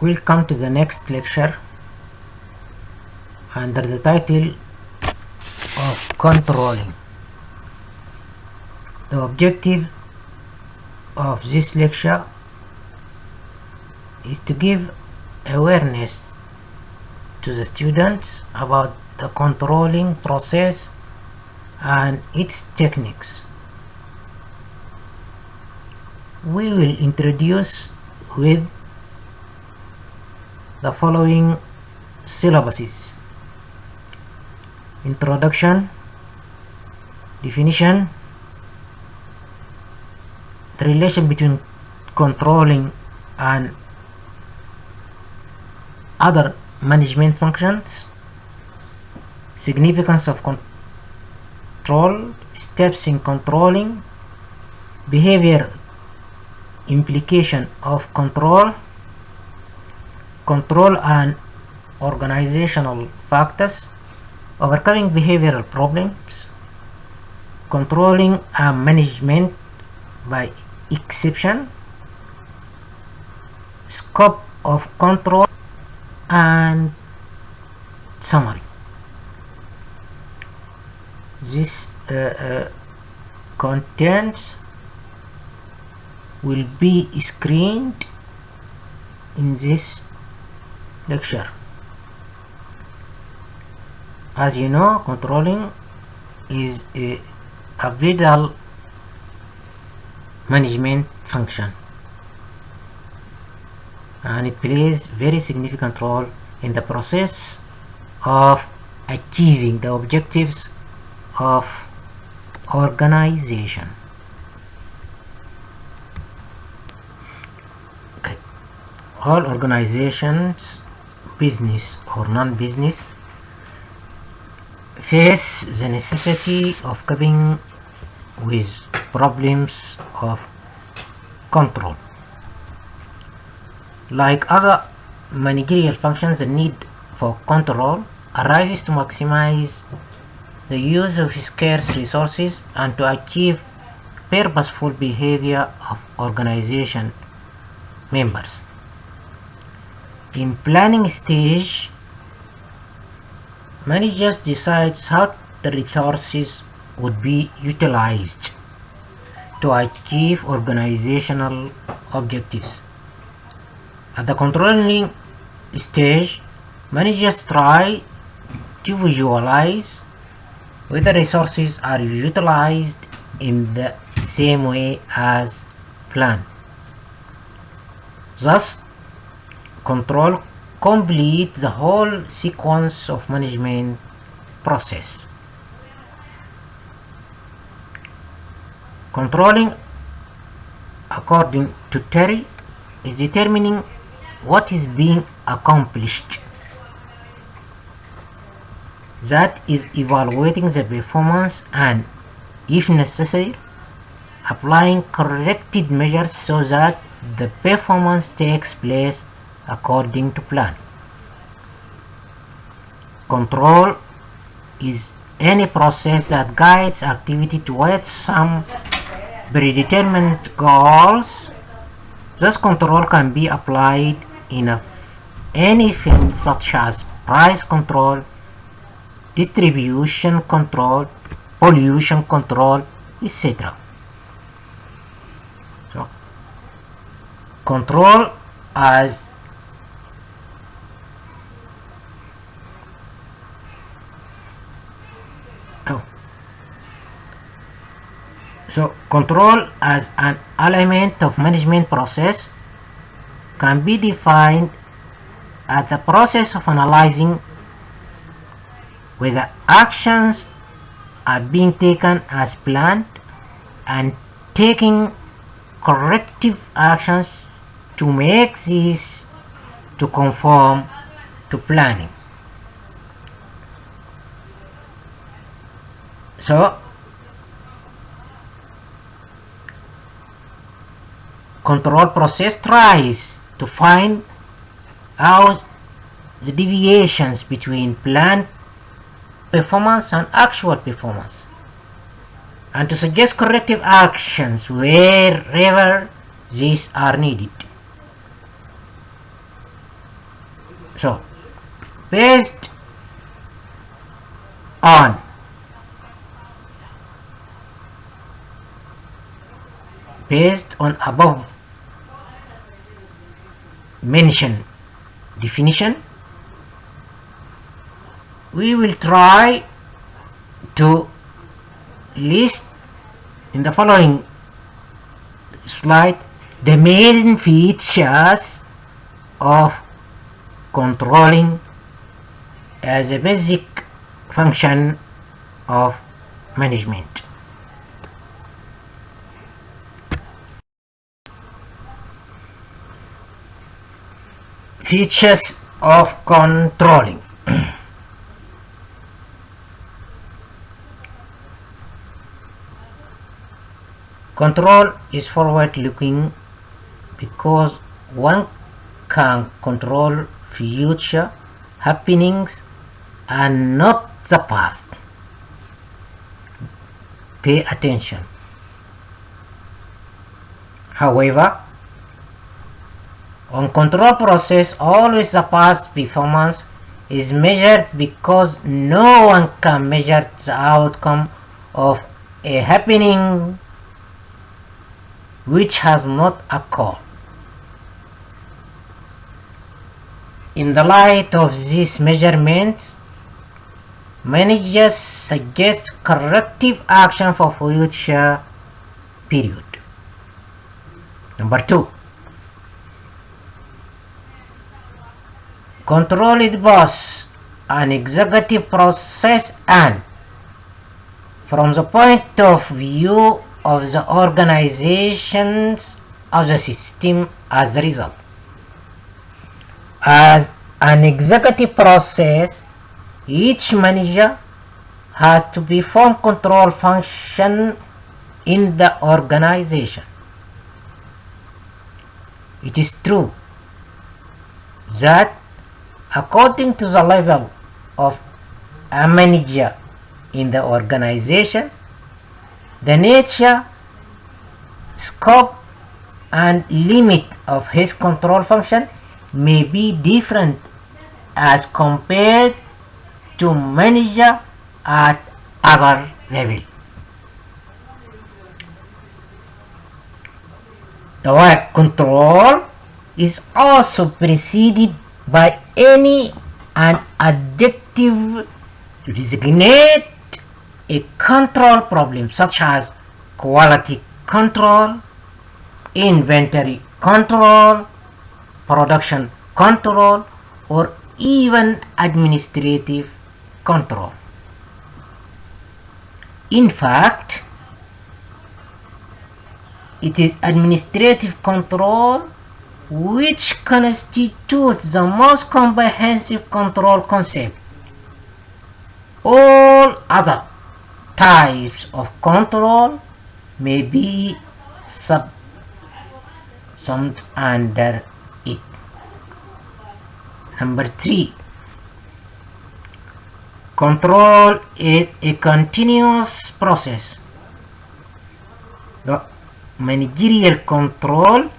We'll come to the next lecture under the title of controlling. The objective of this lecture is to give awareness to the students about the controlling process and its techniques. We will introduce with the following syllabuses: introduction, definition, the relation between controlling and other management functions, significance of control, steps in controlling, behavior implication of control, control and organizational factors, overcoming behavioral problems, controlling and management by exception, scope of control, and summary. This contents will be screened in this lecture. As you know, controlling is a vital management function, and it plays very significant role in the process of achieving the objectives of organization. Okay. All organizations, business or non-business, face the necessity of coping with problems of control. Like other managerial functions, the need for control arises to maximize the use of scarce resources and to achieve purposeful behavior of organization members. In planning stage, managers decide how the resources would be utilized to achieve organizational objectives. At the controlling stage, managers try to visualize whether resources are utilized in the same way as planned. Thus, control completes the whole sequence of management process. Controlling, according to Terry, is determining what is being accomplished. That is evaluating the performance and, if necessary, applying corrective measures so that the performance takes place according to plan. Control is any process that guides activity towards some predetermined goals. Thus, control can be applied in any field such as price control, distribution control, pollution control, etc. So, control as control as an element of management process can be defined as the process of analyzing whether actions are being taken as planned and taking corrective actions to make these to conform to planning. So, control process tries to find out the deviations between planned performance and actual performance, and to suggest corrective actions wherever these are needed. So based on above mentioned definition, we will try to list in the following slide the main features of controlling as a basic function of management. Features of controlling. Control is forward-looking because one can control future happenings and not the past. Pay attention. However, on control process, always the past performance is measured because no one can measure the outcome of a happening which has not occurred. In the light of these measurements, managers suggest corrective action for future period. Number 2. Controlled both an executive process and, from the point of view of the organizations of the system as a result. As an executive process, each manager has to perform control function in the organization. It is true that according to the level of a manager in the organization, the nature, scope, and limit of his control function may be different as compared to manager at other level. The word control is also preceded by an adjective to designate a control problem such as quality control, inventory control, production control, or even administrative control. In fact, it is administrative control which constitutes the most comprehensive control concept. All other types of control may be subsumed under it. Number 3. Control is a continuous process. The managerial control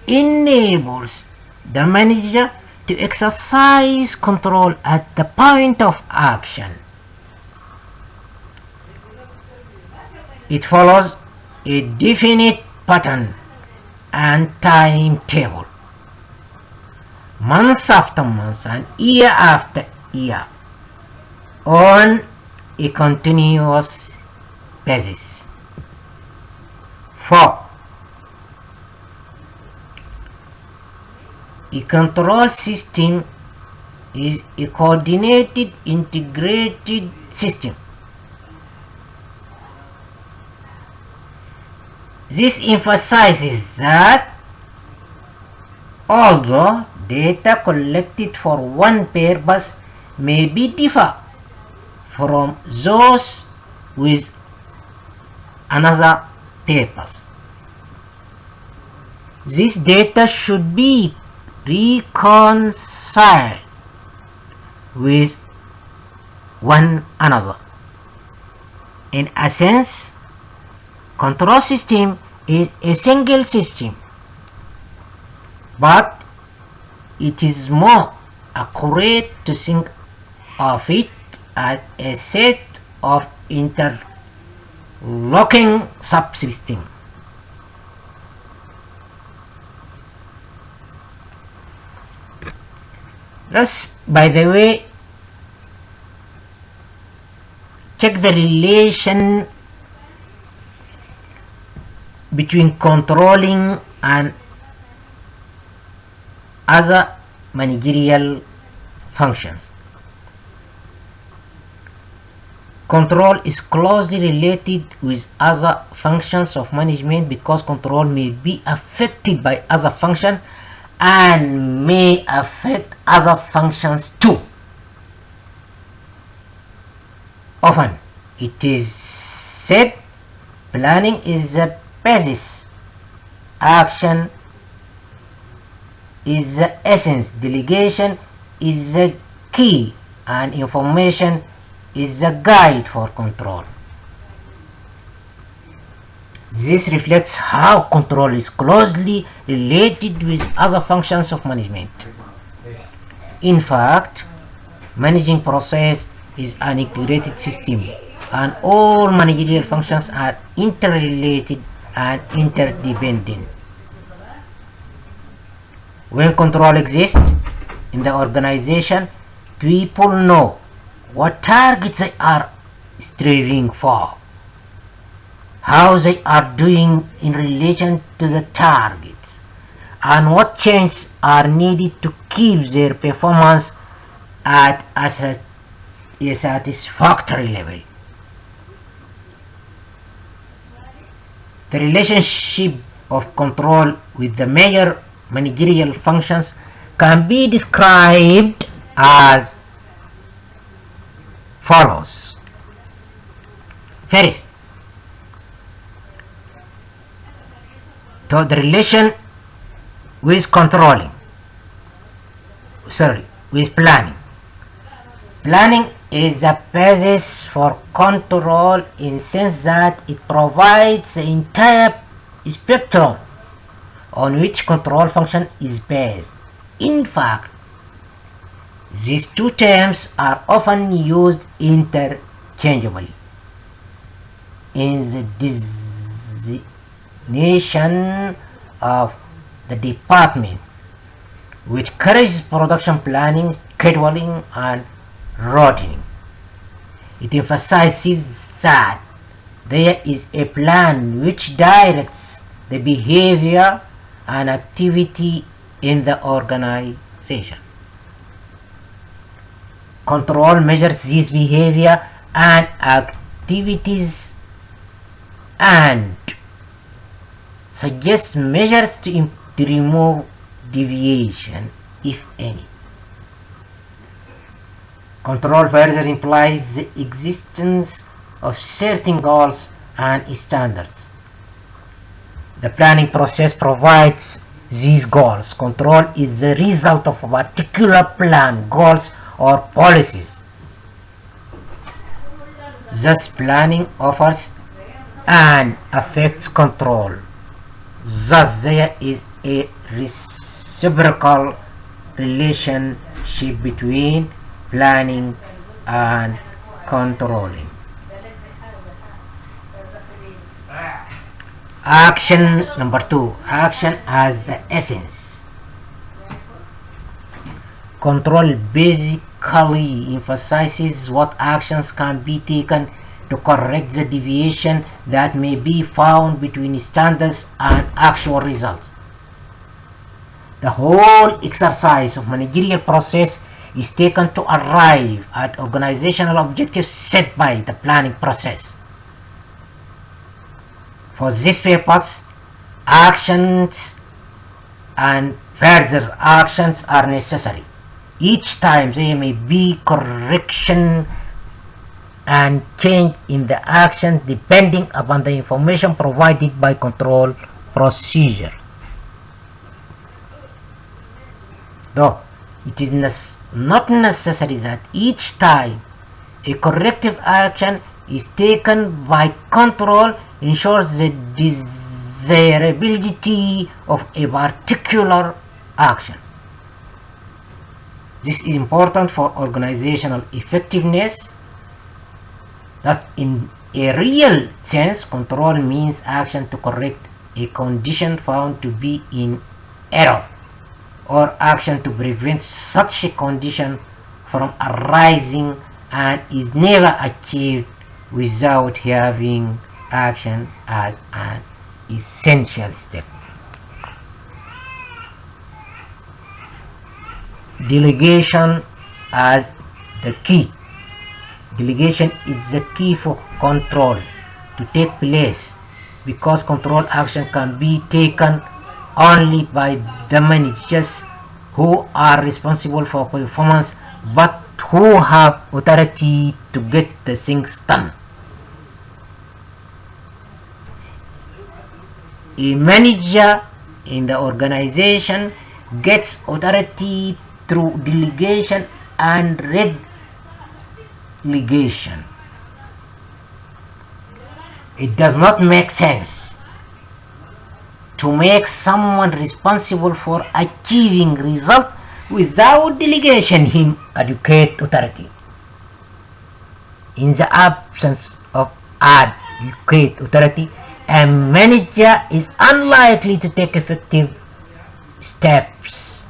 enables the manager to exercise control at the point of action. It follows a definite pattern and timetable, months after months and year after year, on a continuous basis. 4. A control system is a coordinated, integrated system. This emphasizes that although data collected for one purpose may be different from those with another purpose, this data should be reconciled with one another. In a sense, control system is a single system, but it is more accurate to think of it as a set of interlocking subsystems. Thus, by the way, check the relation between controlling and other managerial functions. Control is closely related with other functions of management because control may be affected by other functions and may affect other functions too. Often it is said planning is the basis, action is the essence, delegation is the key, and information is the guide for control. This reflects how control is closely related with other functions of management. In fact, managing process is an integrated system, and all managerial functions are interrelated and interdependent. When control exists in the organization, people know what targets they are striving for, how they are doing in relation to the targets, and what changes are needed to keep their performance at a satisfactory level. The relationship of control with the major managerial functions can be described as follows. First, to the relation with planning. Planning is the basis for control in the sense that it provides the entire spectrum on which control function is based. In fact, these two terms are often used interchangeably in the designation of the department, which carries production planning, scheduling, and routing. It emphasizes that there is a plan which directs the behavior and activity in the organization. Control measures this behavior and activities and suggests measures to remove deviation, if any. Control further implies the existence of certain goals and standards. The planning process provides these goals. Control is the result of a particular plan, goals, or policies. Thus, planning offers and affects control. Thus, there is a reciprocal relationship between planning and controlling. Action number 2. Action as the essence. Control basically emphasizes what actions can be taken to correct the deviation that may be found between standards and actual results. The whole exercise of managerial process is taken to arrive at organizational objectives set by the planning process. For this purpose, actions and further actions are necessary. Each time there may be correction and change in the action depending upon the information provided by control procedure. Though it is not necessary that each time a corrective action is taken by control ensures the desirability of a particular action. This is important for organizational effectiveness, that in a real sense, control means action to correct a condition found to be in error, or action to prevent such a condition from arising, and is never achieved without having action as an essential step. Delegation as the key. Delegation is the key for control to take place, because control action can be taken only by the managers who are responsible for performance but who have authority to get the things done. A manager in the organization gets authority through delegation and relegation. It does not make sense to make someone responsible for achieving results without delegation him adequate authority. In the absence of adequate authority, a manager is unlikely to take effective steps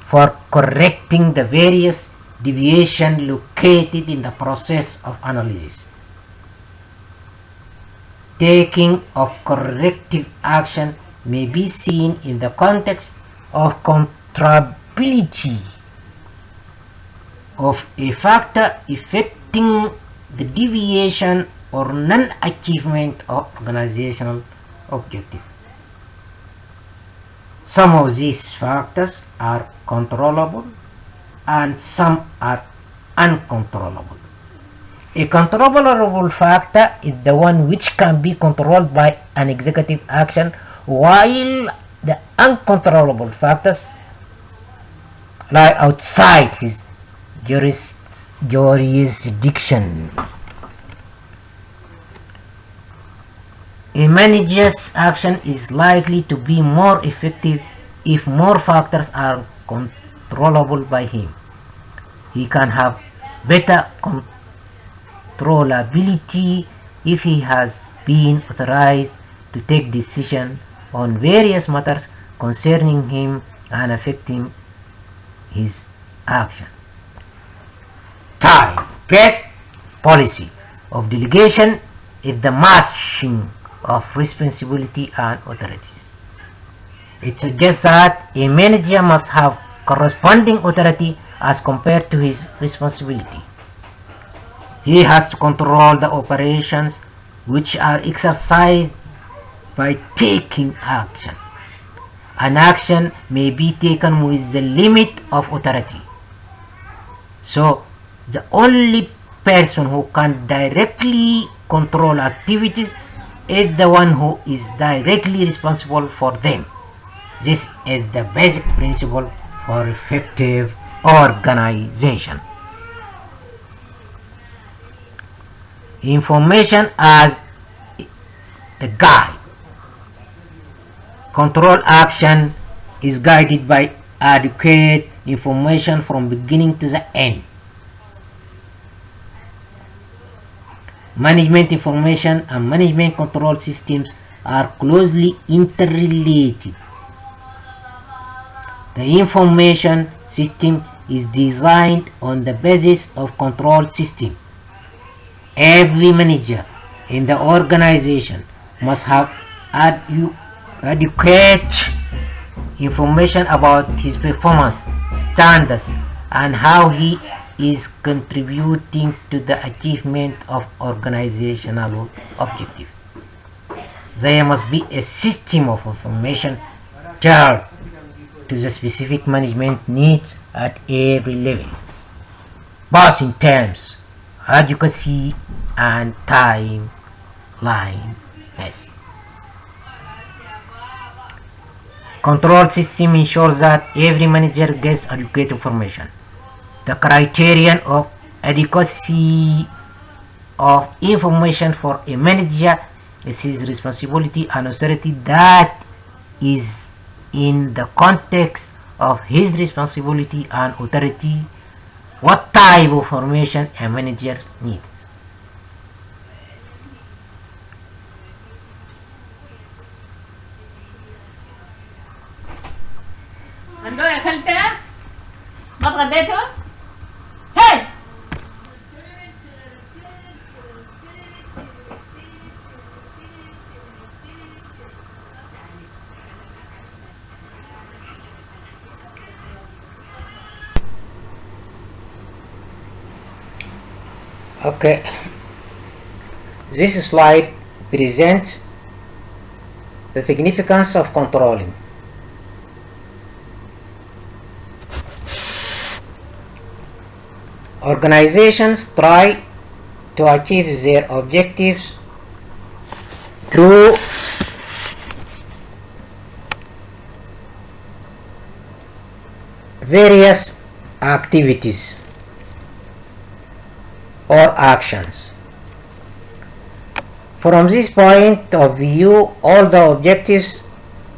for correcting the various deviations located in the process of analysis. Taking of corrective action may be seen in the context of controllability of a factor affecting the deviation or non-achievement of organizational objective. Some of these factors are controllable and some are uncontrollable. A controllable factor is the one which can be controlled by an executive action, while the uncontrollable factors lie outside his jurisdiction. A manager's action is likely to be more effective if more factors are controllable by him. He can have better controllability if he has been authorized to take decisions on various matters concerning him and affecting his action. Time-based policy of delegation is the matching of responsibility and authorities. It suggests that a manager must have corresponding authority as compared to his responsibility. He has to control the operations which are exercised by taking action. An action may be taken with the limit of authority. So, the only person who can directly control activities is the one who is directly responsible for them. This is the basic principle for effective organization. Information as the guide. Control action is guided by adequate information from beginning to the end. Management information and management control systems are closely interrelated. The information system is designed on the basis of control system. Every manager in the organization must have adequate information about his performance standards and how he is contributing to the achievement of organizational objectives. There must be a system of information tailored to the specific management needs at every level, both in terms of advocacy and timeliness. Control system ensures that every manager gets adequate information. The criterion of adequacy of information for a manager is his responsibility and authority, that is in the context of his responsibility and authority, what type of formation a manager needs. عنده يا خالته ما اتغديتوا؟ هاي Okay, this slide presents the significance of controlling. Organizations try to achieve their objectives through various activities or actions. From this point of view, all the objectives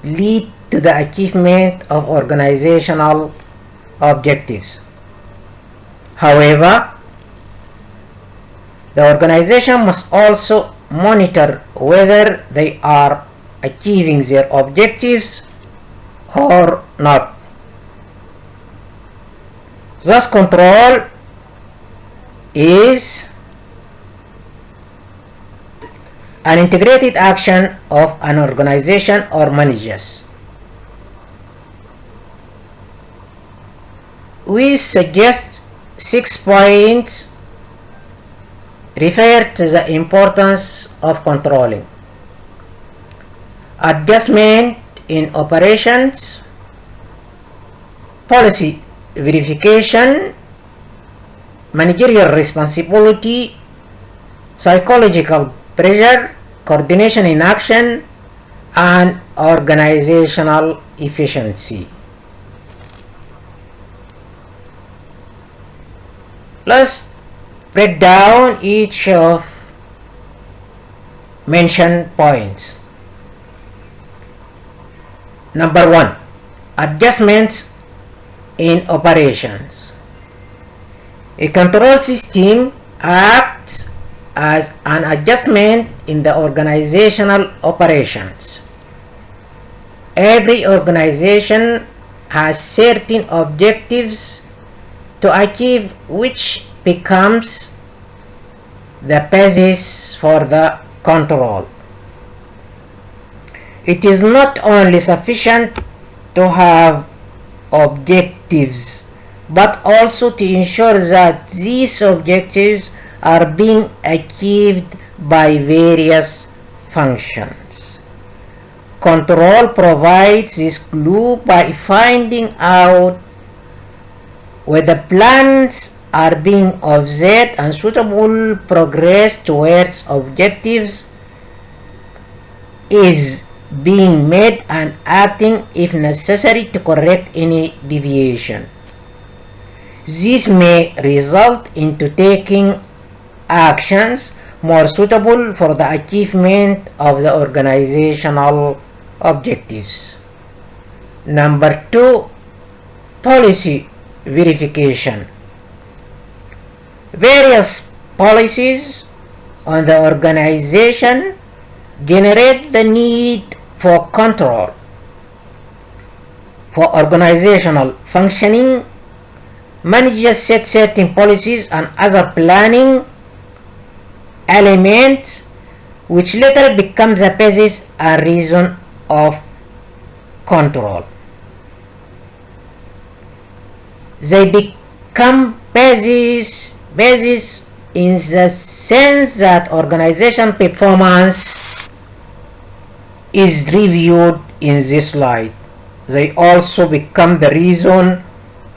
lead to the achievement of organizational objectives. However, the organization must also monitor whether they are achieving their objectives or not. Thus, control is an integrated action of an organization or managers. We suggest 6 points refer to the importance of controlling. Adjustment in operations, policy verification, managerial responsibility, psychological pressure, coordination in action, and organizational efficiency. Let's break down each of mentioned points. Number 1, adjustments in operations. A control system acts as an adjustment in the organizational operations. Every organization has certain objectives to achieve, which becomes the basis for the control. It is not only sufficient to have objectives, but also to ensure that these objectives are being achieved by various functions. Control provides this clue by finding out whether plans are being offset and suitable progress towards objectives is being made, and acting if necessary to correct any deviation. This may result into taking actions more suitable for the achievement of the organizational objectives. Number 2, policy verification. Various policies on the organization generate the need for control. For organizational functioning, managers set certain policies and other planning elements which later become the basis and reason of control. They become basis in the sense that organization performance is reviewed in this slide. They also become the reason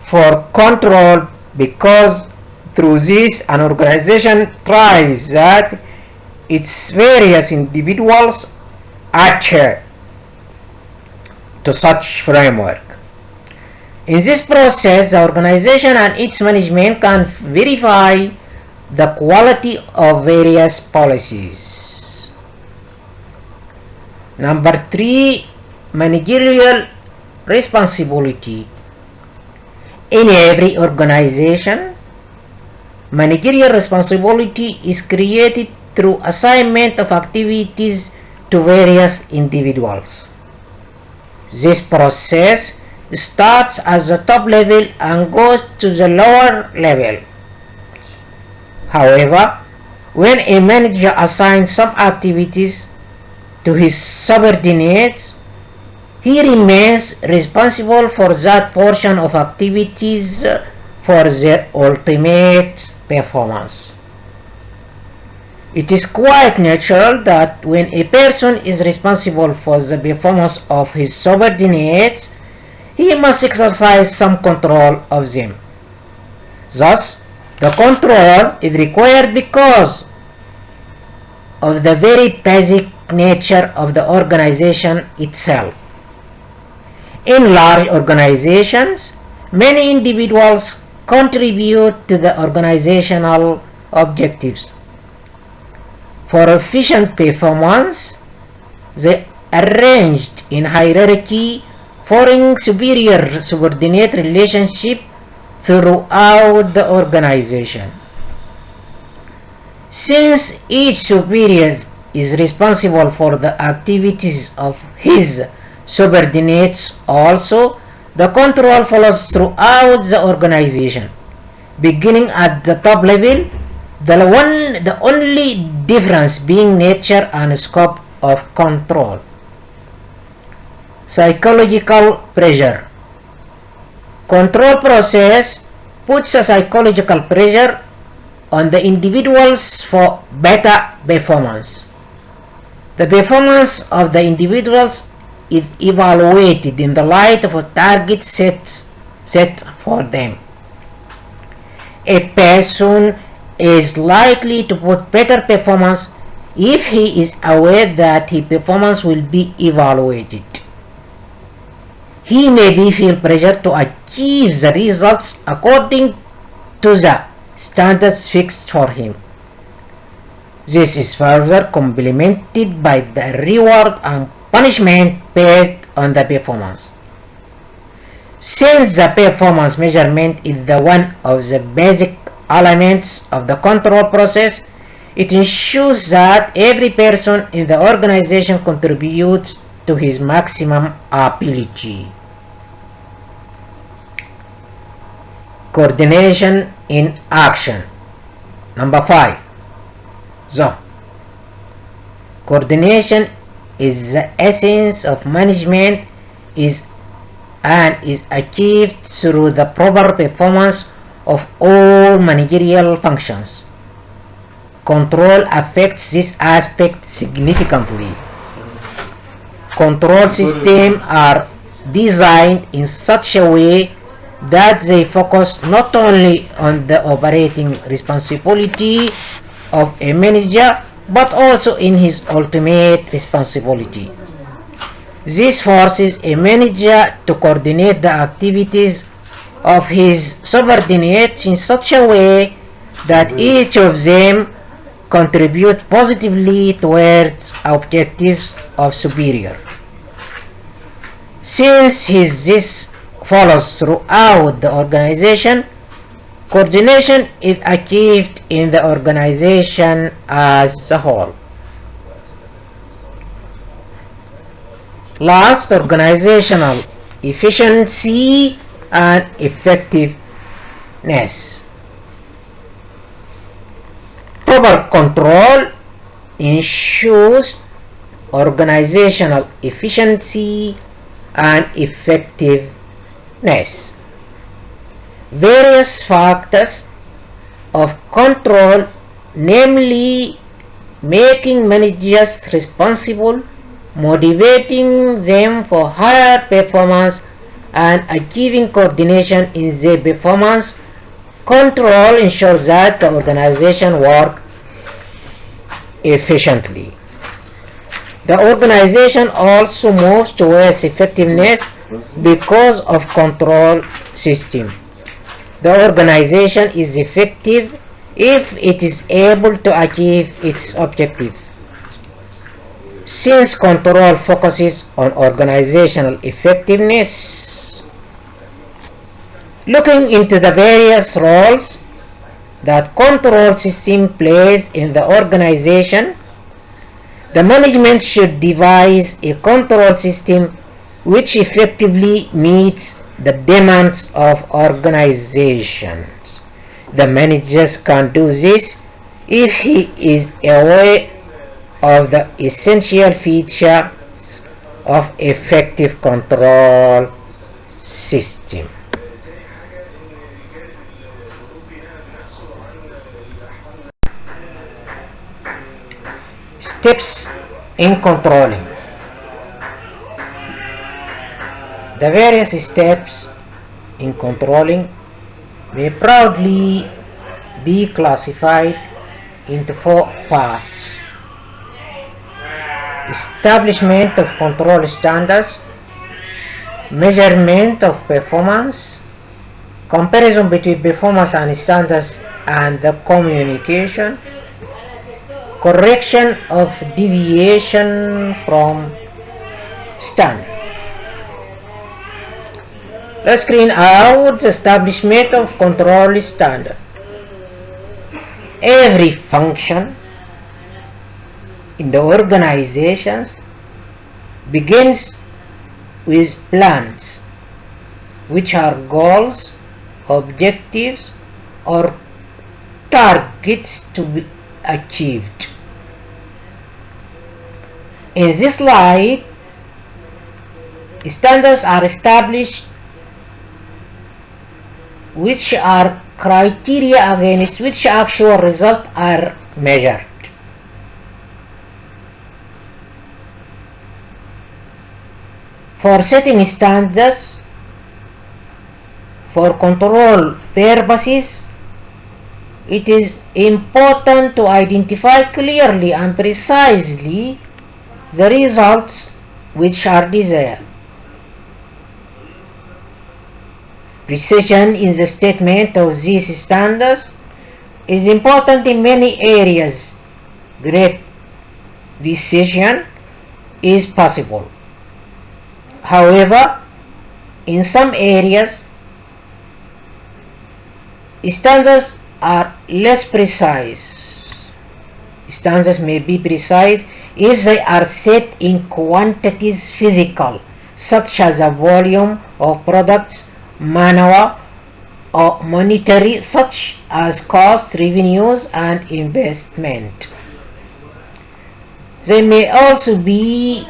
for control, because through this an organization tries that its various individuals adhere to such framework. In this process, the organization and its management can verify the quality of various policies. Number 3, managerial responsibility. In every organization, managerial responsibility is created through assignment of activities to various individuals. This process starts at the top level and goes to the lower level. However, when a manager assigns some activities to his subordinates, he remains responsible for that portion of activities for their ultimate performance. It is quite natural that when a person is responsible for the performance of his subordinates, he must exercise some control of them. Thus, the control is required because of the very basic nature of the organization itself. In large organizations, many individuals contribute to the organizational objectives. For efficient performance, they arranged in hierarchy, forming superior subordinate relationship throughout the organization. Since each superior is responsible for the activities of his subordinates also, the control follows throughout the organization. Beginning at the top level, the only difference being nature and scope of control. Psychological pressure. Control process puts a psychological pressure on the individuals for better performance. The performance of the individuals is evaluated in the light of a target set for them. A person is likely to put better performance if he is aware that his performance will be evaluated. He may feel pressure to achieve the results according to the standards fixed for him. This is further complemented by the reward and punishment based on the performance. Since the performance measurement is one of the basic elements of the control process, it ensures that every person in the organization contributes to his maximum ability. Coordination in action. Number 5. So, coordination is the essence of management and is achieved through the proper performance of all managerial functions. Control affects this aspect significantly. Control systems are designed in such a way that they focus not only on the operating responsibility of a manager but also in his ultimate responsibility. This forces a manager to coordinate the activities of his subordinates in such a way that each of them contribute positively towards objectives of superior. Since this follows throughout the organization, coordination is achieved in the organization as a whole. Last, organizational efficiency and effectiveness. Proper control ensures organizational efficiency and effectiveness. Various factors of control, namely making managers responsible, motivating them for higher performance, and achieving coordination in their performance, control ensures that the organization works efficiently. The organization also moves towards effectiveness because of control system. The organization is effective if it is able to achieve its objectives. Since control focuses on organizational effectiveness, Looking into the various roles that control system plays in the organization, the management should devise a control system which effectively meets the demands of organizations. The managers can do this if he is aware of the essential features of effective control system. Steps in controlling. The various steps in controlling may broadly be classified into 4 parts: establishment of control standards, measurement of performance, comparison between performance and standards and the communication, correction of deviation from standard. Let's screen out the establishment of control standard. Every function in the organizations begins with plans, which are goals, objectives, or targets to be achieved. In this slide, standards are established, which are criteria against which actual results are measured. For setting standards for control purposes, it is important to identify clearly and precisely the results which are desired. Precision in the statement of these standards is important in many areas. Great precision is possible. However, in some areas, standards are less precise. Standards may be precise if they are set in quantities physical, such as the volume of products, manual or monetary, such as costs, revenues, and investment. They may also be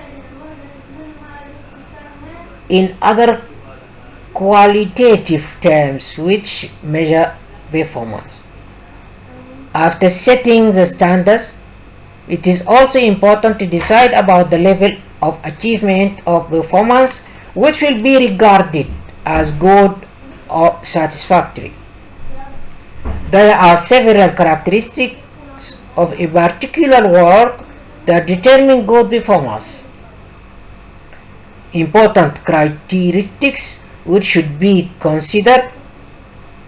in other qualitative terms which measure performance. After setting the standards, it is also important to decide about the level of achievement of performance which will be regarded as good or satisfactory. There are several characteristics of a particular work that determine good performance. Important characteristics which should be considered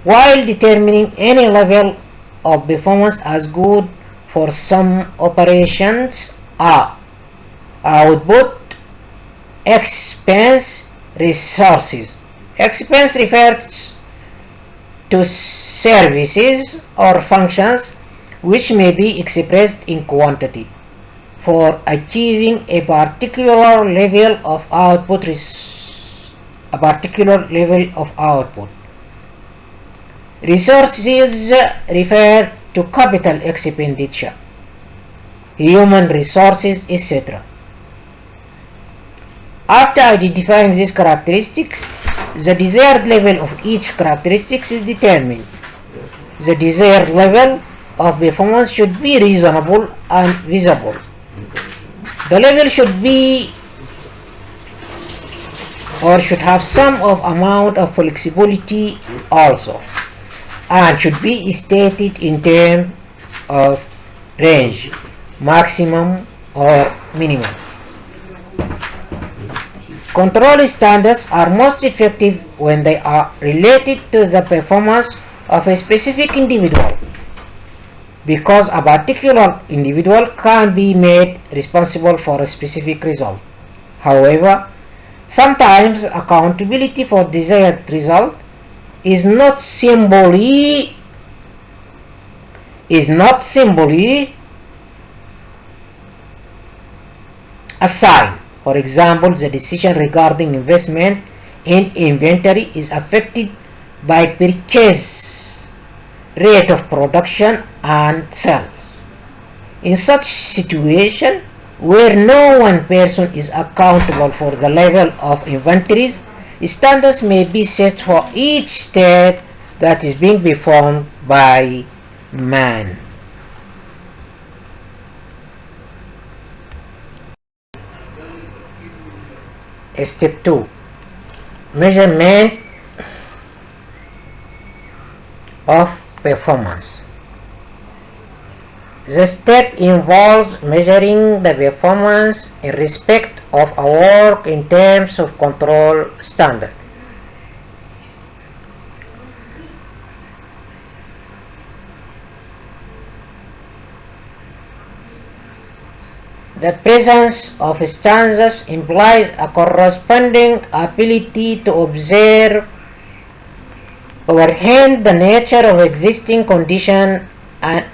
while determining any level of performance as good for some operations are output, expense, resources. Expense refers to services or functions which may be expressed in quantity. For achieving a particular level of output, Resources refer to capital expenditure, human resources, etc. After identifying these characteristics, the desired level of each characteristic is determined. The desired level of performance should be reasonable and visible. The level should be or should have some amount of flexibility also, and should be stated in terms of range, maximum or minimum. Control standards are most effective when they are related to the performance of a specific individual, because a particular individual can be made responsible for a specific result. However, sometimes accountability for desired result is not simply a sign. For example, the decision regarding investment in inventory is affected by purchase rate of production and sales. In such situation, where no one person is accountable for the level of inventories, standards may be set for each step that is being performed by man. Step 2. Measurement of performance. The step involves measuring the performance in respect of a work in terms of control standard. The presence of standards implies a corresponding ability to observe overhand the nature of existing condition and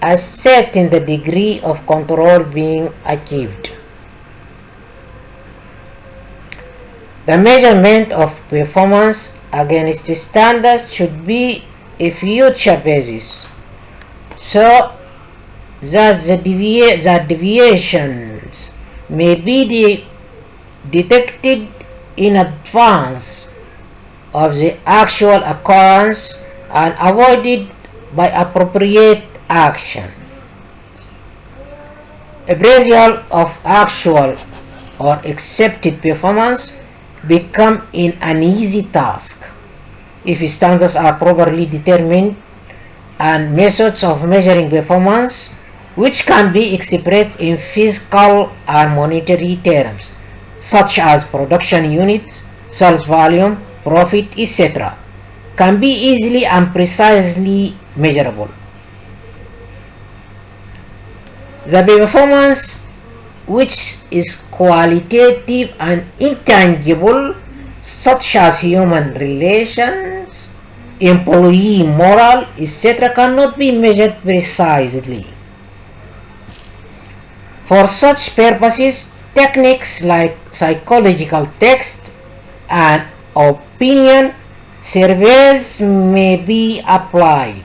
ascertain the degree of control being achieved. The measurement of performance against standards should be a future basis, so that the deviations may be detected in advance of the actual occurrence and avoided by appropriate action. Appraisal of actual or accepted performance become an easy task if standards are properly determined and methods of measuring performance, which can be expressed in physical and monetary terms, such as production units, sales volume, profit, etc., can be easily and precisely measurable. The performance, which is qualitative and intangible, such as human relations, employee morale, etc., cannot be measured precisely. For such purposes, techniques like psychological text and opinion surveys may be applied.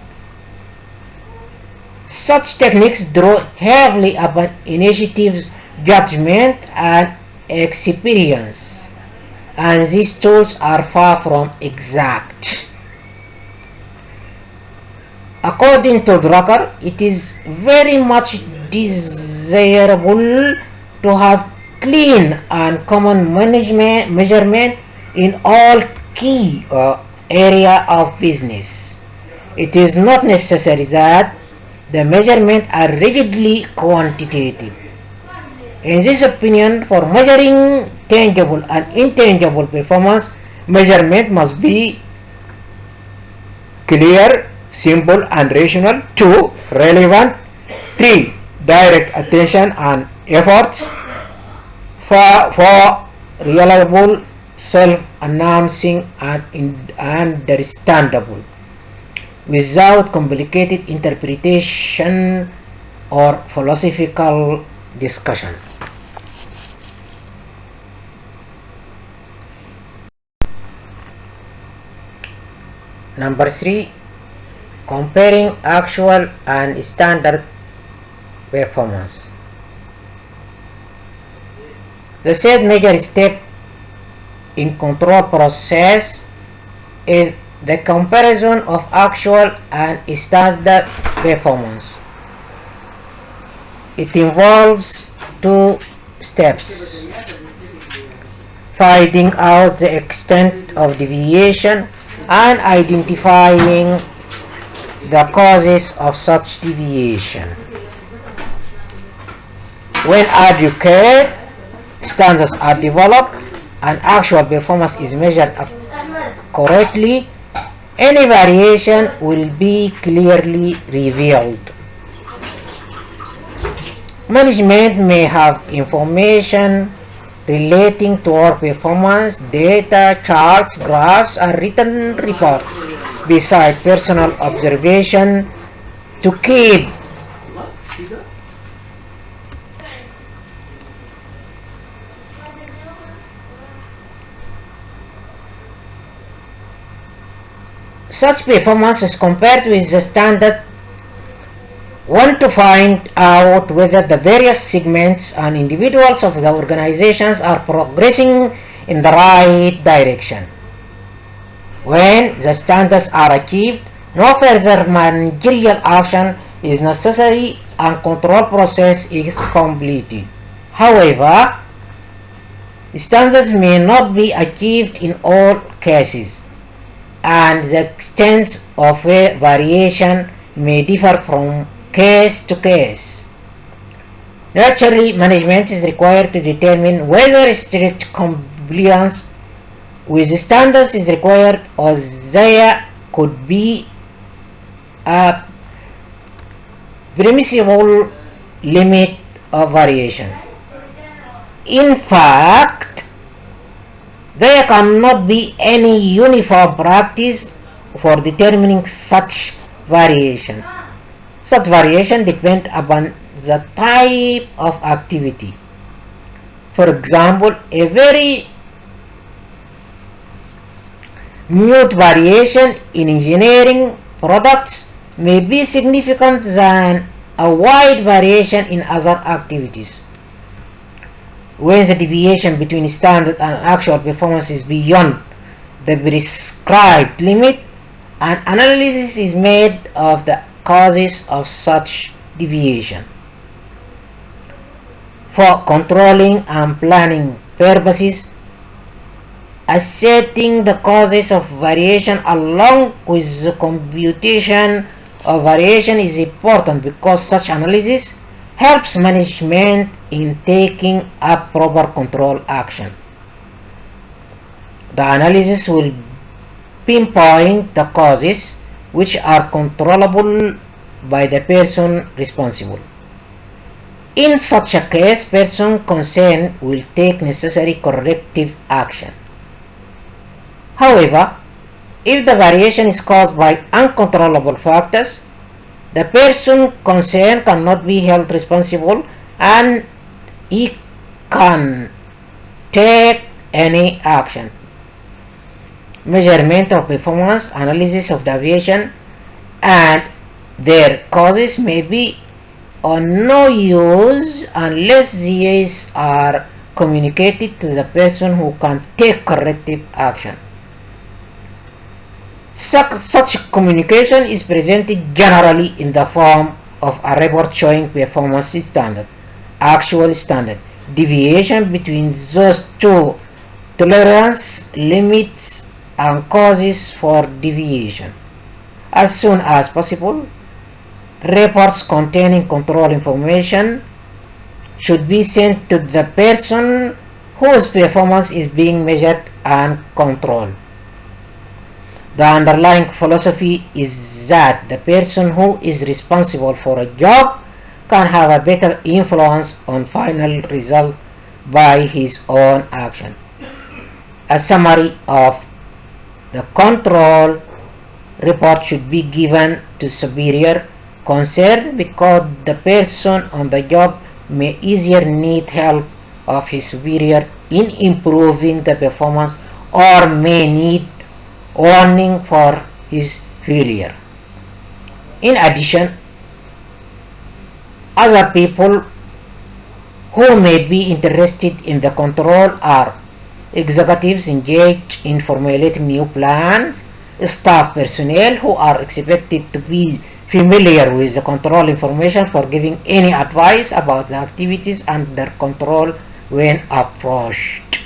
Such techniques draw heavily upon initiatives, judgment, and experience, and these tools are far from exact. According to Drucker, it is very much desirable to have clean and common measurement in all key area of business. It is not necessary that the measurements are rigidly quantitative. In this opinion, for measuring tangible and intangible performance, measurement must be clear, simple, and rational. 2. Relevant. 3. Direct attention and efforts. 4. Reliable, self-announcing, and understandable, without complicated interpretation or philosophical discussion. Number 3. Comparing actual and standard performance. The third major step in control process is the comparison of actual and standard performance. It involves 2 steps: finding out the extent of deviation and identifying the causes of such deviation. When adequate standards are developed and actual performance is measured correctly, any variation will be clearly revealed. Management may have information relating to our performance, data, charts, graphs, and written reports. beside personal observation to keep such performance is compared with the standard one to find out whether the various segments and individuals of the organizations are progressing in the right direction. When the standards are achieved, no further managerial action is necessary and control process is completed. However, standards may not be achieved in all cases, and the extent of variation may differ from case to case. Naturally, management is required to determine whether strict compliance with standards is required or there could be a permissible limit of variation. In fact, there cannot be any uniform practice for determining such variation. Such variation depends upon the type of activity. For example, a very minute variation in engineering products may be significant than a wide variation in other activities. When the deviation between standard and actual performance is beyond the prescribed limit, an analysis is made of the causes of such deviation. For controlling and planning purposes, assessing the causes of variation along with the computation of variation is important because such analysis helps management in taking a proper control action. The analysis will pinpoint the causes which are controllable by the person responsible. In such a case, person concerned will take necessary corrective action. However, if the variation is caused by uncontrollable factors, the person concerned cannot be held responsible and he can take any action. Measurement of performance, analysis of deviation and their causes may be of no use unless these are communicated to the person who can take corrective action. Such communication is presented generally in the form of a report showing performance standard, actual standard, deviation between those two, tolerance limits and causes for deviation. As soon as possible, reports containing control information should be sent to the person whose performance is being measured and controlled. The underlying philosophy is that the person who is responsible for a job can have a better influence on final result by his own action. A summary of the control report should be given to superior concerned because the person on the job may easier need help of his superior in improving the performance or may need warning for his failure. In addition, other people who may be interested in the control are executives engaged in formulating new plans, staff personnel who are expected to be familiar with the control information for giving any advice about the activities under control when approached.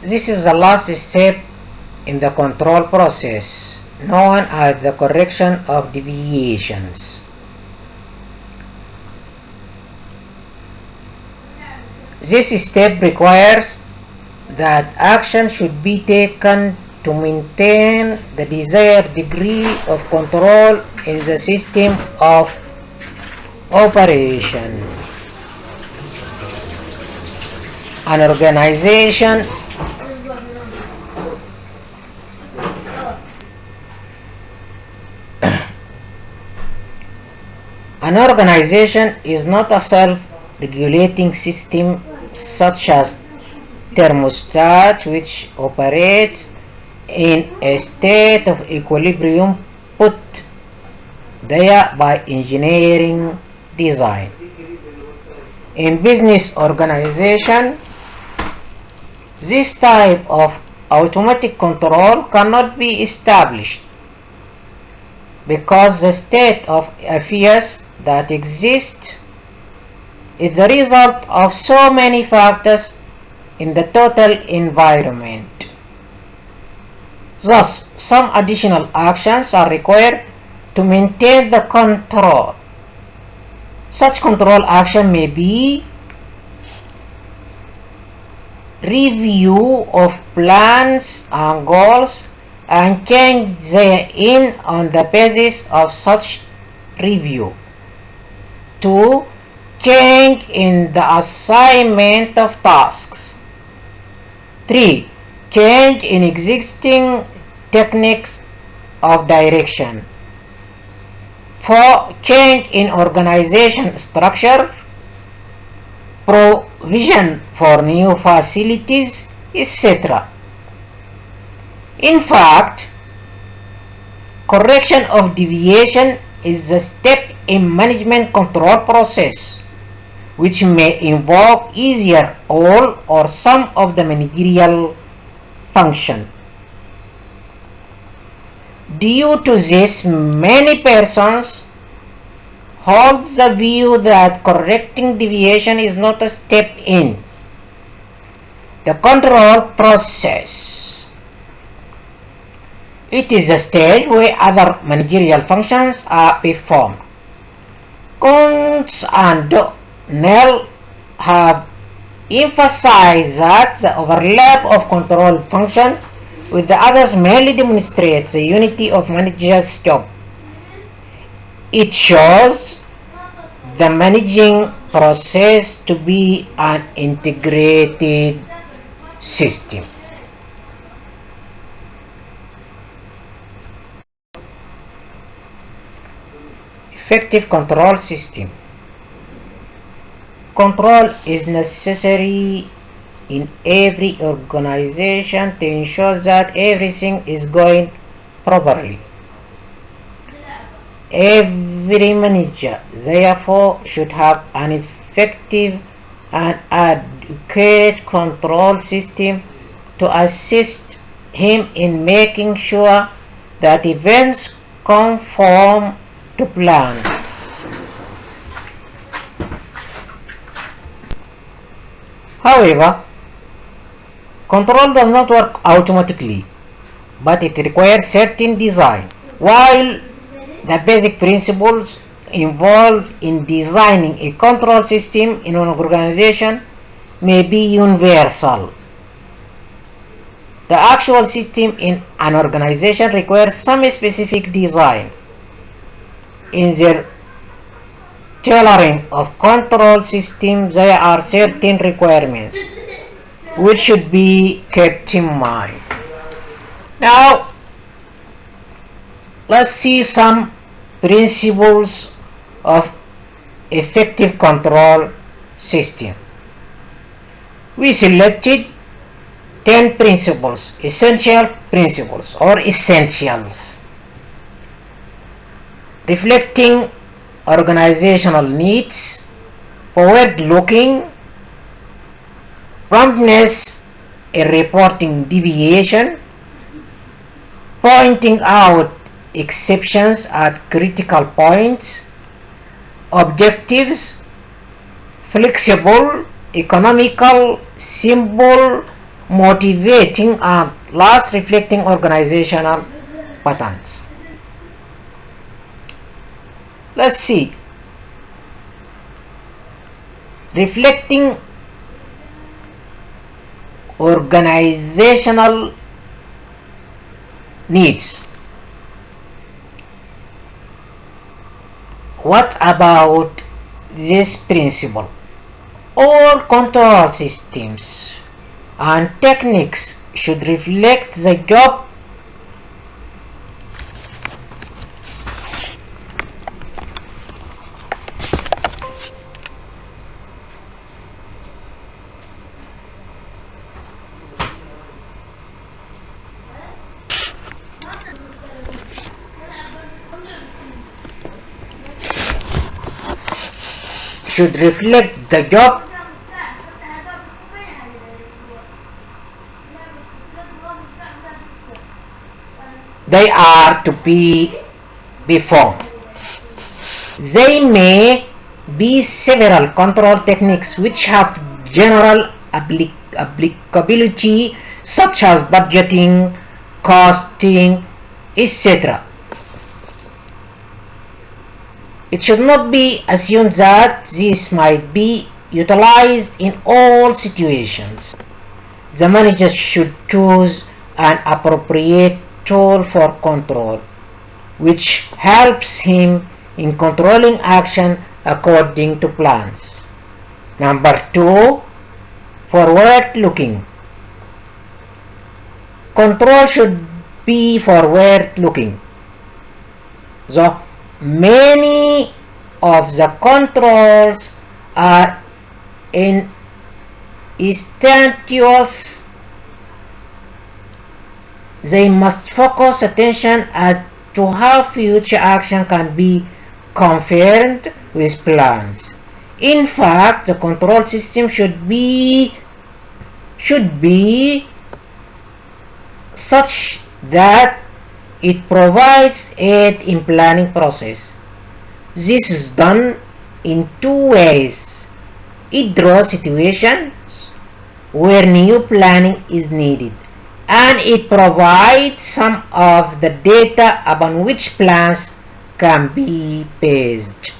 This is the last step in the control process, known as the correction of deviations. This step requires that action should be taken to maintain the desired degree of control in the system of operation. An organization An organization is not a self-regulating system such as thermostat which operates in a state of equilibrium put there by engineering design. In business organization, this type of automatic control cannot be established because the state of affairs that exists is the result of so many factors in the total environment. Thus, some additional actions are required to maintain the control. Such control action may be review of plans and goals and change therein on the basis of such review. 2. Change in the assignment of tasks. 3. Change in existing techniques of direction. 4. Change in organization structure, provision for new facilities, etc. In fact, correction of deviation is a step in management control process which may involve either all or some of the managerial function. Due to this, many persons hold the view that correcting deviation is not a step in the control process. It is a stage where other managerial functions are performed. Kuntz and Nell have emphasized that the overlap of control function with the others merely demonstrates the unity of manager's job. It shows the managing process to be an integrated system. Effective control system. Control is necessary in every organization to ensure that everything is going properly. Every manager, therefore, should have an effective and adequate control system to assist him in making sure that events conform to plans. However, control does not work automatically, but it requires certain design. While the basic principles involved in designing a control system in an organization may be universal, the actual system in an organization requires some specific design. In their tailoring of control systems, there are certain requirements which should be kept in mind. Now, let's see some principles of effective control system. We selected 10 principles, essential principles or essentials, reflecting organizational needs, forward-looking, promptness in reporting deviation, pointing out exceptions at critical points, objectives, flexible, economical, simple, motivating, and last reflecting organizational patterns. Let's see. Reflecting organizational needs. What about this principle? All control systems and techniques should reflect the job should reflect the job they are to be performed. There may be several control techniques which have general applicability, such as budgeting, costing, etc. It should not be assumed that this might be utilized in all situations. The manager should choose an appropriate tool for control, which helps him in controlling action according to plans. Number 2, forward looking. Control should be forward looking. So many of the controls are instantaneous. They must focus attention as to how future action can be confirmed with plans. In fact, the control system should be such that it provides aid in planning process. This is done in two ways. It draws situations where new planning is needed, and it provides some of the data upon which plans can be based.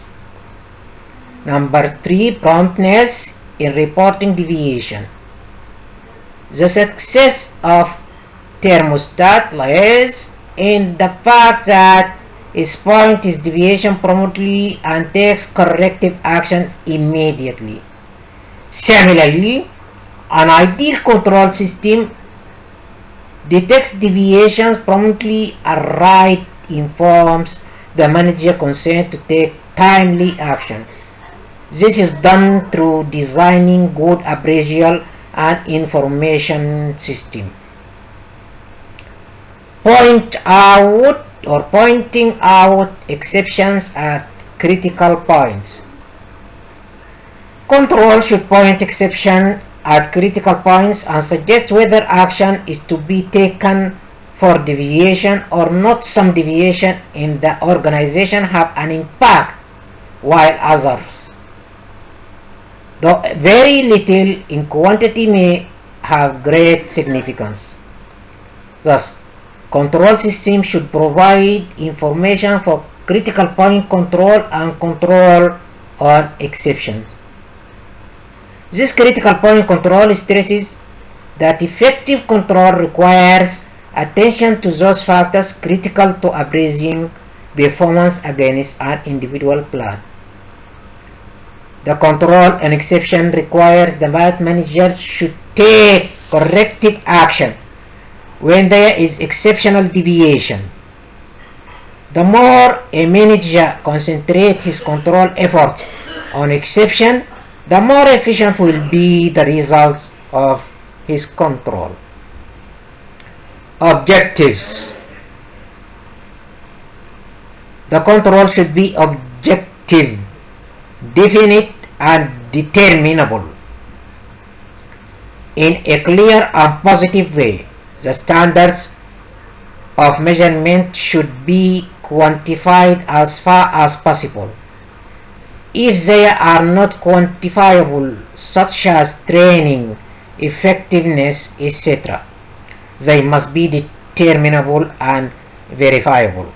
Number 3, promptness in reporting deviation. The success of thermostat lies in the fact that its point is deviation promptly and takes corrective actions immediately. Similarly, an ideal control system detects deviations promptly and informs the manager consent to take timely action. This is done through designing good appraisal and information system. Pointing out exceptions at critical points. Control should point exception at critical points and suggest whether action is to be taken for deviation or not. Some deviation in the organization have an impact, while others, though very little in quantity, may have great significance. Thus, control system should provide information for critical point control and control on exceptions. This critical point control stresses that effective control requires attention to those factors critical to appraising performance against an individual plan. The control and exception requires the manager should take corrective action when there is exceptional deviation. The more a manager concentrates his control effort on exception, the more efficient will be the results of his control. Objectives. The control should be objective, definite, and determinable in a clear and positive way. The standards of measurement should be quantified as far as possible. If they are not quantifiable, such as training, effectiveness, etc., they must be determinable and verifiable.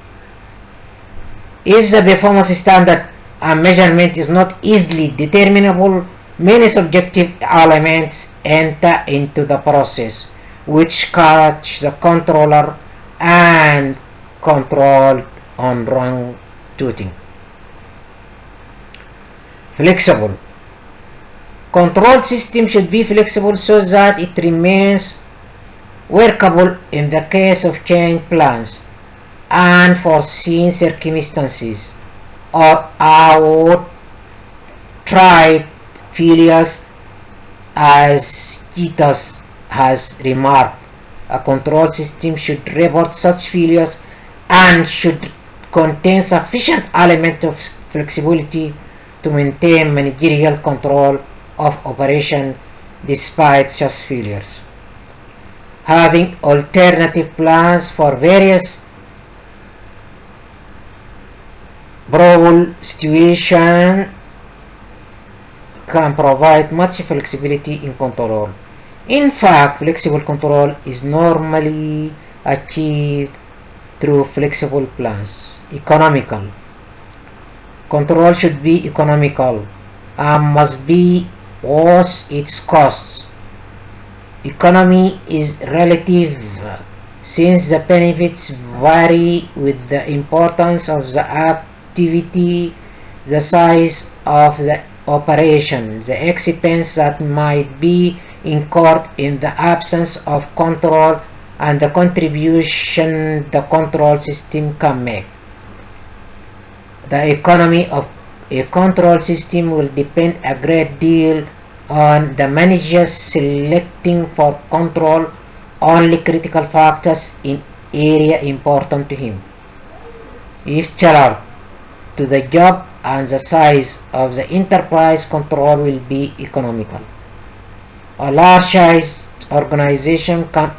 If the performance standard and measurement is not easily determinable, many subjective elements enter into the process, which catch the controller and control on wrong tuning. Flexible. Control system should be flexible so that it remains workable in the case of change plans, unforeseen circumstances, or outright failures. As Titus has remarked, a control system should report such failures and should contain sufficient element of flexibility to maintain managerial control of operation despite such failures. Having alternative plans for various probable situations can provide much flexibility in control. In fact, flexible control is normally achieved through flexible plans. Economical control should be economical and must be worth its costs. Economy is relative since the benefits vary with the importance of the activity, the size of the operation, the expense that might be incurred in the absence of control, and the contribution the control system can make. The economy of a control system will depend a great deal on the manager selecting for control only critical factors in area important to him. If tailored to the job and the size of the enterprise, control will be economical. A large-sized organization can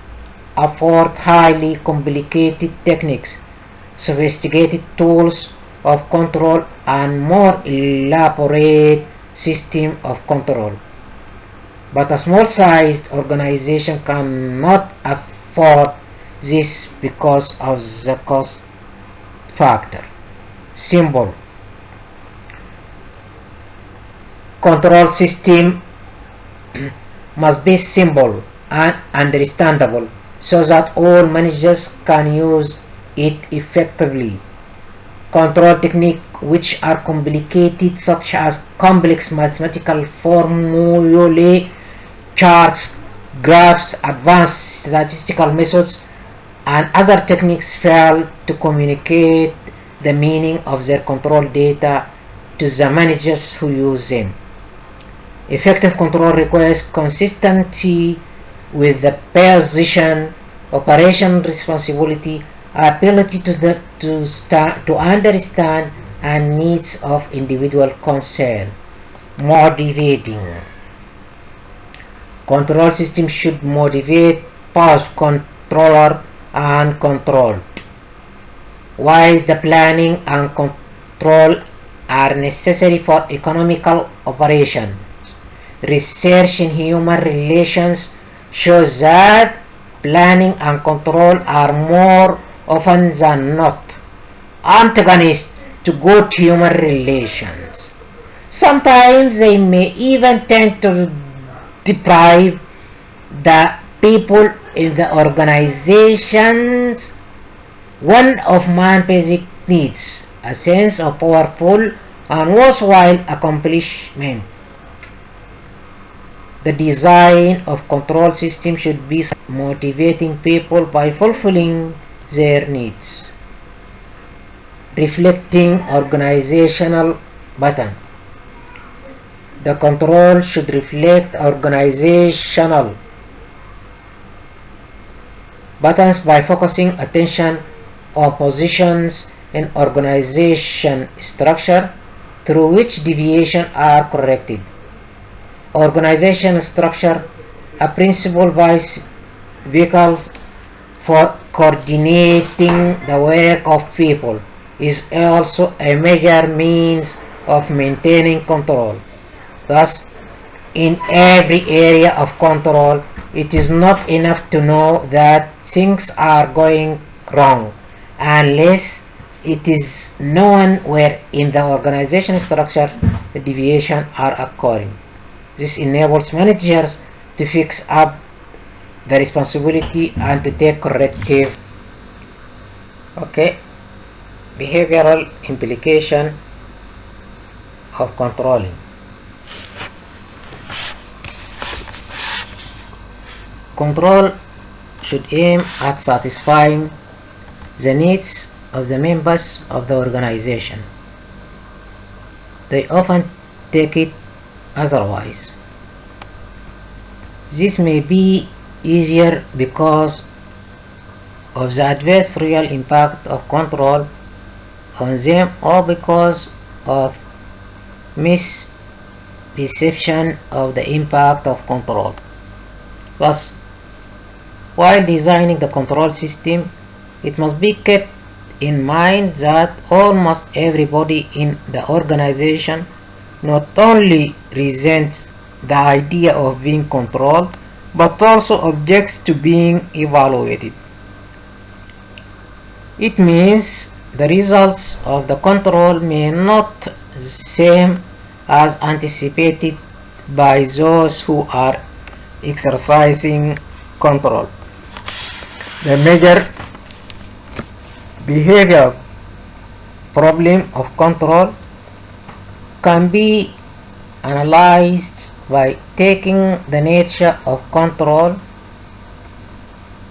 afford highly complicated techniques, sophisticated tools of control, and more elaborate system of control. But a small-sized organization cannot afford this because of the cost factor. Symbol: control system must be simple and understandable so that all managers can use it effectively. Control techniques which are complicated, such as complex mathematical formulae, charts, graphs, advanced statistical methods, and other techniques, fail to communicate the meaning of their control data to the managers who use them. Effective control requires consistency with the position, operation responsibility, ability to understand and needs of individual concern. Motivating control system should motivate both controller and controlled. While the planning and control are necessary for economical operation, research in human relations shows that planning and control are more often than not antagonists to good human relations. Sometimes they may even tend to deprive the people in the organizations one of man's basic needs, a sense of powerful and worthwhile accomplishment. The design of control system should be motivating people by fulfilling their needs. Reflecting organizational pattern. The control should reflect organizational patterns by focusing attention on positions in organization structure through which deviations are corrected. Organization structure, a principal vehicle for coordinating the work of people, is also a major means of maintaining control. Thus, in every area of control, it is not enough to know that things are going wrong unless it is known where in the organization structure the deviations are occurring. This enables managers to fix up the responsibility and to take corrective. Okay, behavioral implication of controlling. Control should aim at satisfying the needs of the members of the organization. They often take it otherwise. This may be easier because of the adverse real impact of control on them or because of misperception of the impact of control. Thus, while designing the control system, it must be kept in mind that almost everybody in the organization not only resents the idea of being controlled, but also objects to being evaluated. It means the results of the control may not seem as anticipated by those who are exercising control. The major behavior problem of control can be analyzed by taking the nature of control,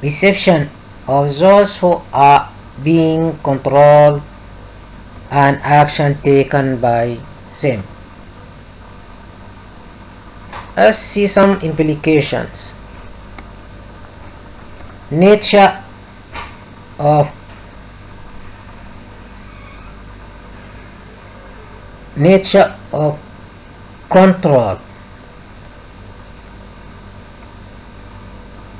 perception of those who are being controlled, and action taken by them. Let's see some implications. Nature of control.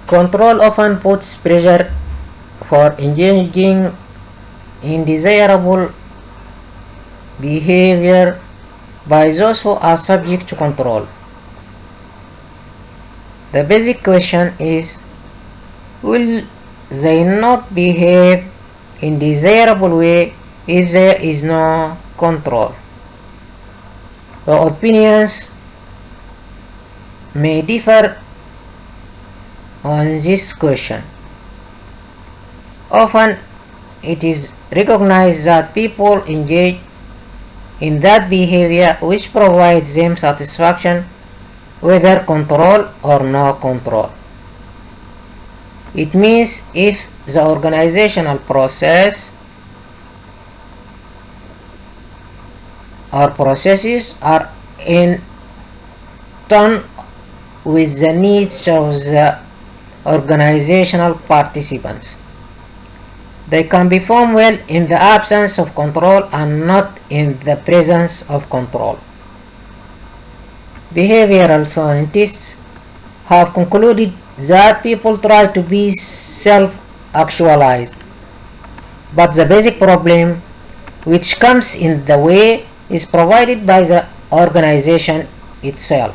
Control often puts pressure for engaging in desirable behavior by those who are subject to control. The basic question is, will they not behave in desirable way if there is no control? The opinions may differ on this question. Often it is recognized that people engage in that behavior which provides them satisfaction, whether control or no control. It means if the organizational process or processes are in tune with the needs of the organizational participants, they can perform well in the absence of control and not in the presence of control. Behavioral scientists have concluded that people try to be self-actualized, but the basic problem which comes in the way is provided by the organization itself.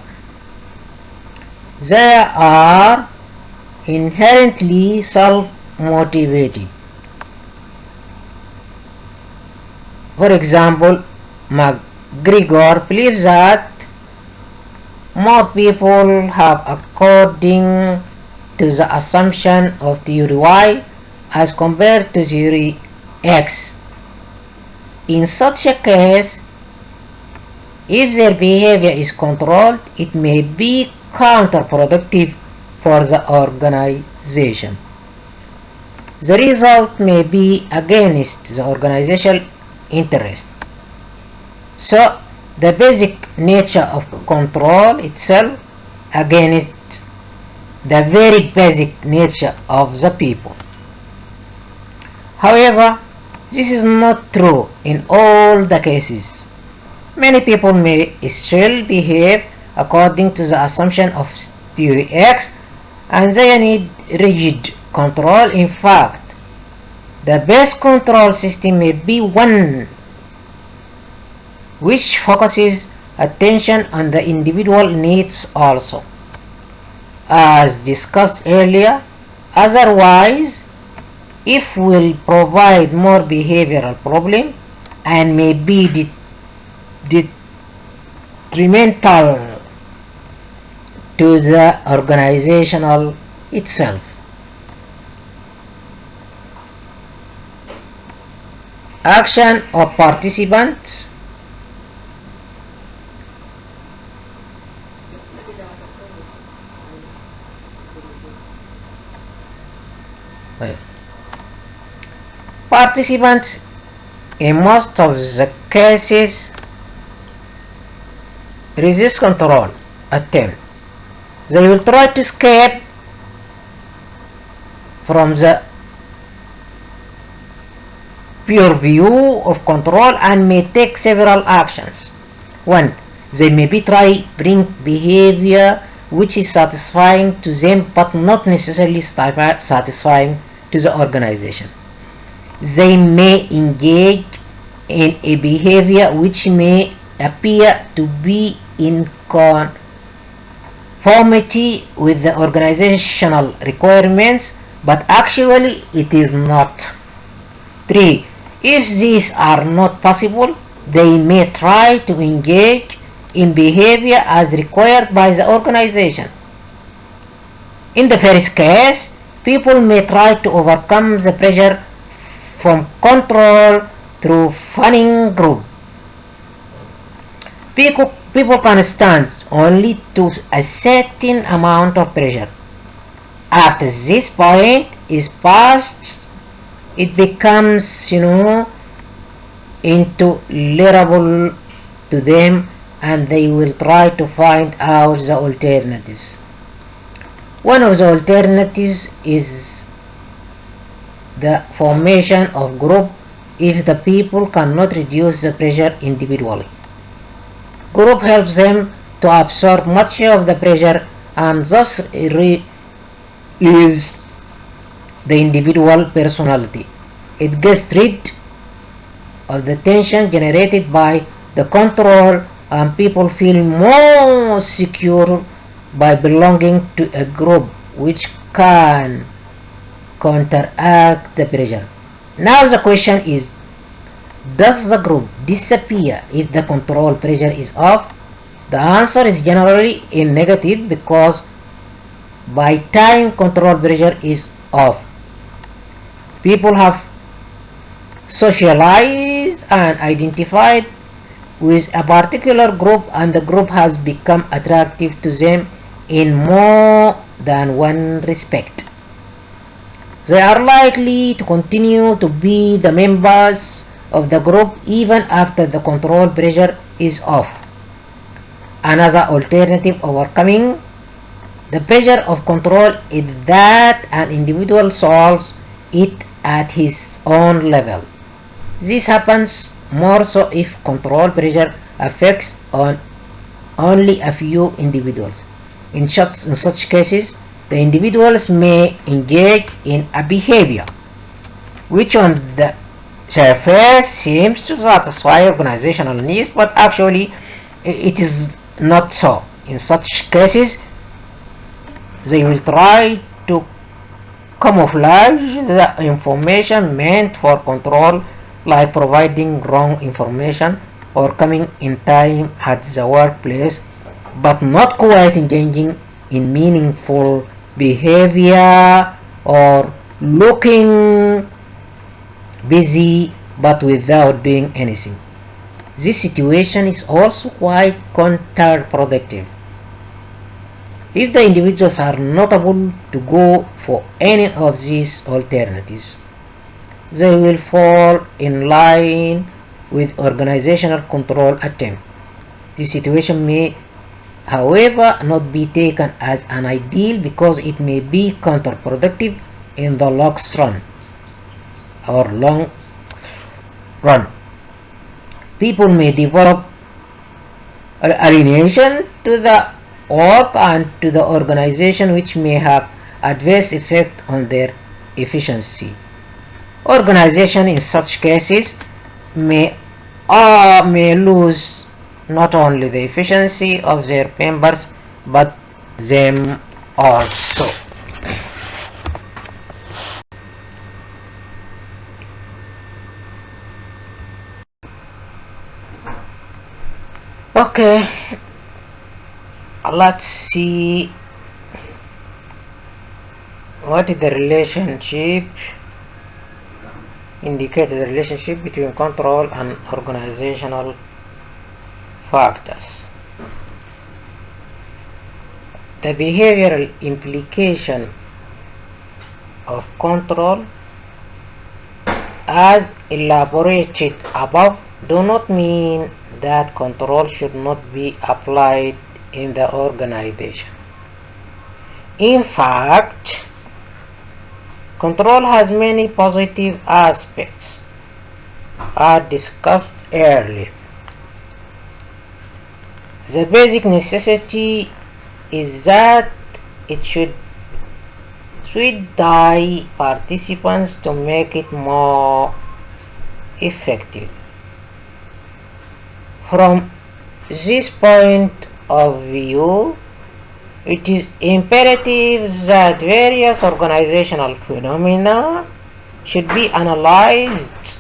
They are inherently self-motivated. For example, McGregor believes that more people have according to the assumption of theory Y as compared to theory X. In such a case, if their behavior is controlled, it may be counterproductive for the organization. The result may be against the organizational interest. So, the basic nature of control itself against the very basic nature of the people. However, this is not true in all the cases. Many people may still behave according to the assumption of theory X, and they need rigid control. In fact, the best control system may be one which focuses attention on the individual needs also, as discussed earlier. Otherwise, if will provide more behavioral problem and may be detrimental to the organizational itself. Action of participants. Well, participants in most of the cases resist control attempt. They will try to escape from the pure view of control and may take several actions. 1. They may try bring behavior which is satisfying to them but not necessarily satisfying to the organization. They may engage in a behavior which may appear to be in conformity with the organizational requirements, but actually it is not. 3. If these are not possible, they may try to engage in behavior as required by the organization. In the first case, people may try to overcome the pressure from control through fanning group. People can stand only to a certain amount of pressure. After this point is passed, it becomes, intolerable to them, and they will try to find out the alternatives. One of the alternatives is the formation of group if the people cannot reduce the pressure individually. Group helps them to absorb much of the pressure and thus release the individual personality. It gets rid of the tension generated by the control, and people feel more secure by belonging to a group which can counteract the pressure. Now the question is, does the group disappear if the control pressure is off? The answer is generally in negative, because by time control pressure is off, people have socialized and identified with a particular group, and the group has become attractive to them in more than one respect. They are likely to continue to be the members of the group even after the control pressure is off. Another alternative overcoming the pressure of control is that an individual solves it at his own level. This happens more so if control pressure affects only a few individuals. In such cases, the individuals may engage in a behavior which on the surface seems to satisfy organizational needs, but actually it is not so. In such cases, they will try to camouflage the information meant for control, like providing wrong information or coming in time at the workplace, but not quite engaging in meaningful behavior or looking busy but without doing anything. This situation is also quite counterproductive. If the individuals are not able to go for any of these alternatives, they will fall in line with organizational control attempt. This situation may, however, not be taken as an ideal because it may be counterproductive in the long run. People may develop alienation to the work and to the organization, which may have adverse effect on their efficiency. Organization in such cases may lose not only the efficiency of their members but them also. Okay, let's see what is the relationship, indicate the relationship between control and organizational factors. The behavioral implication of control as elaborated above do not mean that control should not be applied in the organization. In fact, control has many positive aspects as discussed earlier. The basic necessity is that it should the participants to make it more effective. From this point of view, it is imperative that various organizational phenomena should be analyzed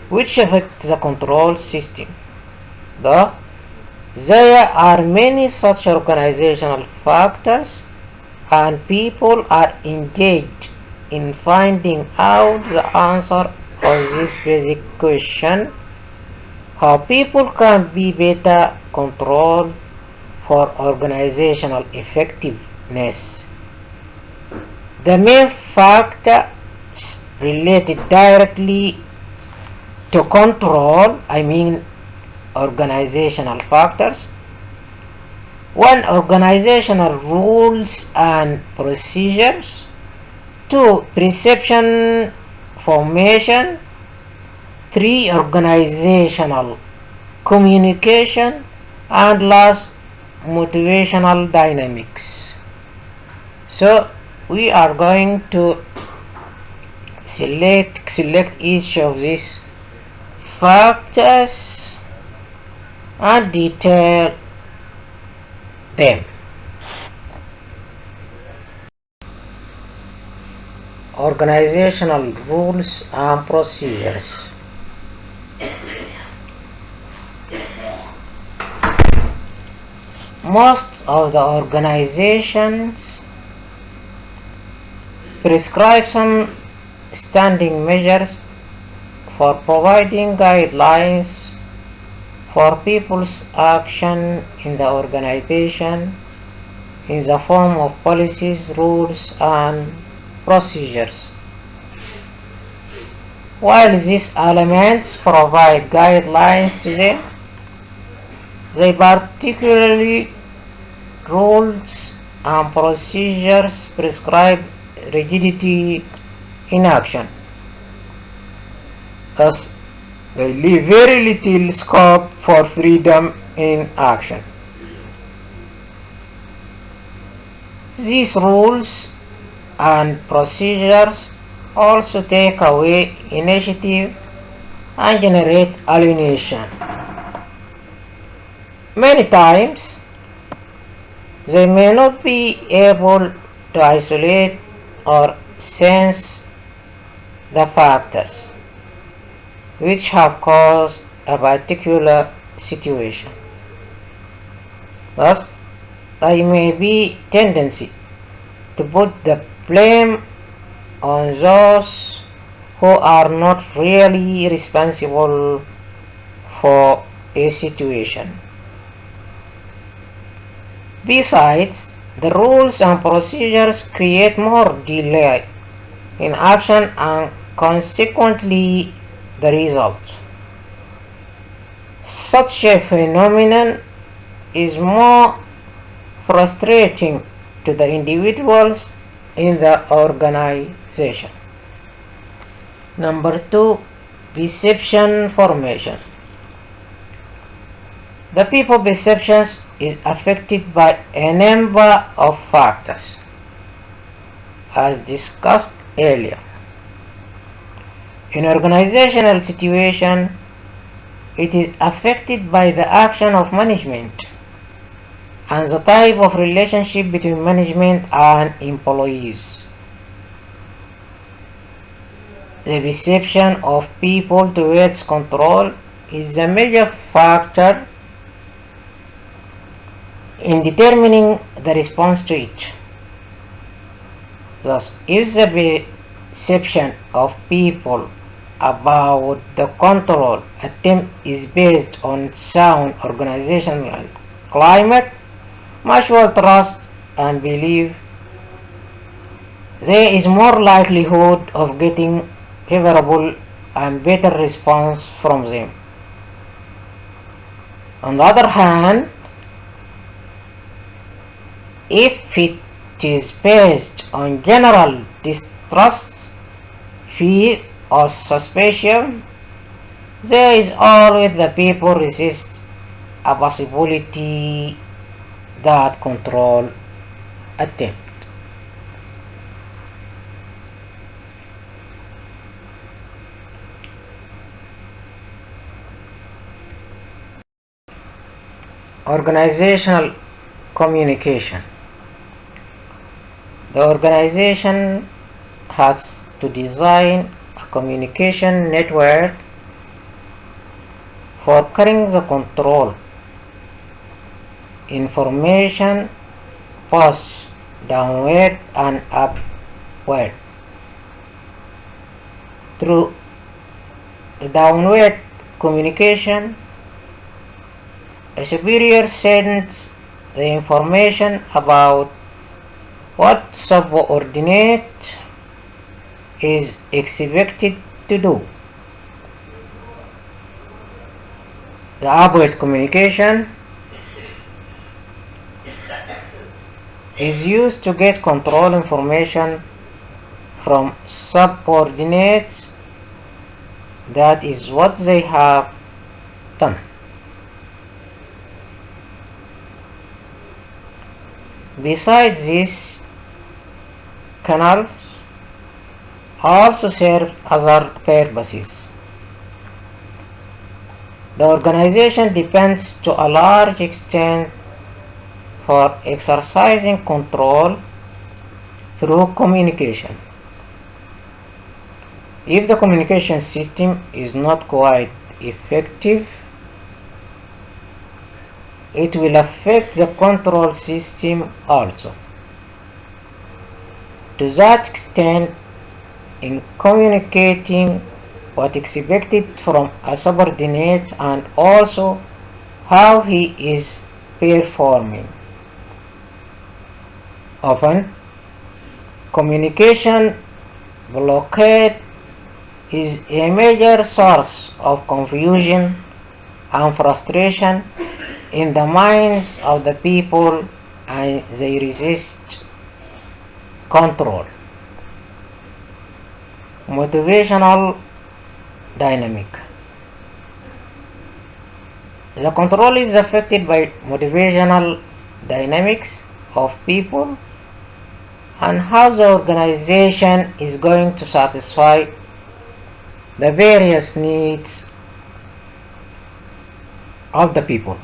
which affect the control system. Though there are many such organizational factors and people are engaged in finding out the answer of this basic question, how people can be better controlled for organizational effectiveness. The main factors related directly to control, organizational factors. 1. Organizational rules and procedures. 2. Perception formation. 3. Organizational communication. And last, motivational dynamics. So we are going to select each of these factors and detail them. Organizational rules and procedures. Most of the organizations prescribe some standing measures for providing guidelines for people's action in the organization in the form of policies, rules, and procedures. While these elements provide guidelines to them, they particularly rules and procedures prescribe rigidity in action. Thus, they leave very little scope for freedom in action. These rules and procedures also take away initiative and generate alienation. Many times, they may not be able to isolate or sense the factors which have caused a particular situation. Thus, there may be tendency to put the blame on those who are not really responsible for a situation. Besides, the rules and procedures create more delay in action and consequently the result. Such a phenomenon is more frustrating to the individuals in the organization. Number 2, perception formation. The people perceptions is affected by a number of factors, as discussed earlier. In organizational situation, it is affected by the action of management and the type of relationship between management and employees. The perception of people towards control is a major factor in determining the response to it. Thus, if the perception of people about the control attempt is based on sound organizational climate, mutual trust and belief, there is more likelihood of getting favorable and better response from them. On the other hand, if it is based on general distrust, fear, or suspicion, there is always the people resist a possibility that control attempt. Organizational communication. The organization has to design a communication network for carrying the control. Information passed downward and upward. Through the downward communication, a superior sends the information about what subordinate is expected to do. The upward communication is used to get control information from subordinates. That is what they have done. Besides this, canals also serve other purposes. The organization depends to a large extent for exercising control through communication. If the communication system is not quite effective, it will affect the control system also. To that extent, in communicating what is expected from a subordinate and also how he is performing. Often, communication blockade is a major source of confusion and frustration in the minds of the people, and they resist control. Motivational dynamic. The control is affected by motivational dynamics of people and how the organization is going to satisfy the various needs of the people.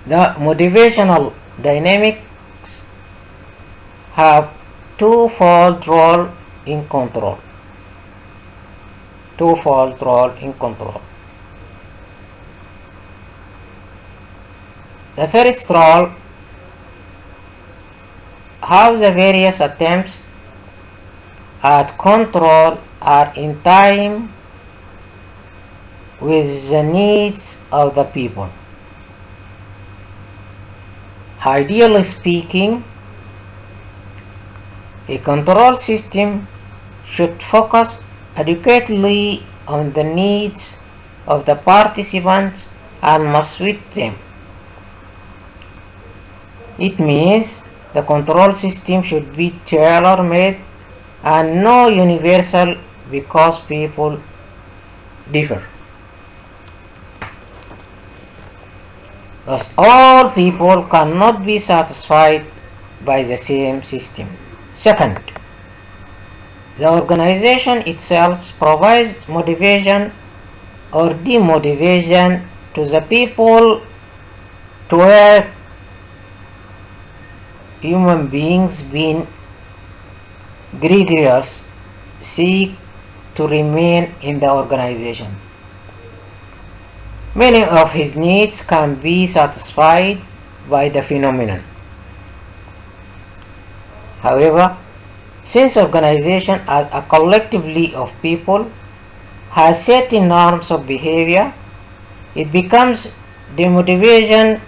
The motivational dynamics have twofold role in control. Twofold role in control. The first role, how the various attempts at control are in time with the needs of the people. Ideally speaking, a control system should focus adequately on the needs of the participants and must suit them. It means the control system should be tailor-made and not universal because people differ. Thus, all people cannot be satisfied by the same system. Second, the organization itself provides motivation or demotivation to the people to work. Human beings, being gregarious, seek to remain in the organization. Many of his needs can be satisfied by the phenomenon. However, since organization as a collectively of people has certain norms of behavior, it becomes demotivation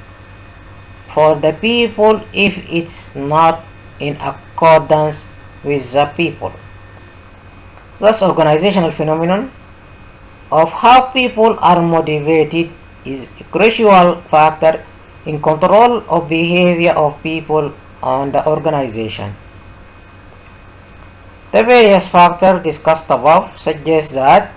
for the people if it's not in accordance with the people. Thus, organizational phenomenon of how people are motivated is a crucial factor in control of behavior of people and the organization. The various factors discussed above suggest that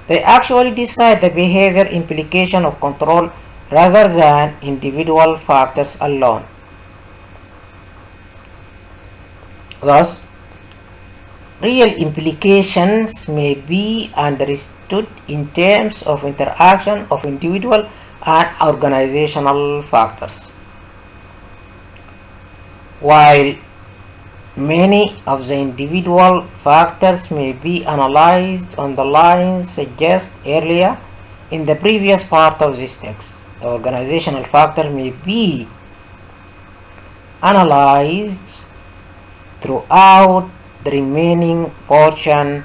they actually decide the behavior implication of control rather than individual factors alone. Thus, real implications may be understood in terms of interaction of individual and organizational factors. While many of the individual factors may be analyzed on the lines suggested earlier in the previous part of this text, the organizational factor may be analyzed throughout the remaining portion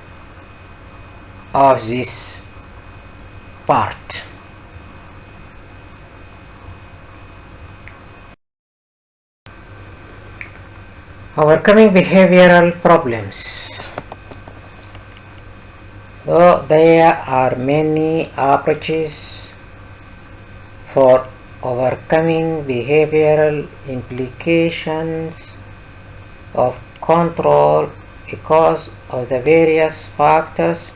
of this part. Overcoming behavioral problems. Though there are many approaches for overcoming behavioral implications of control because of the various factors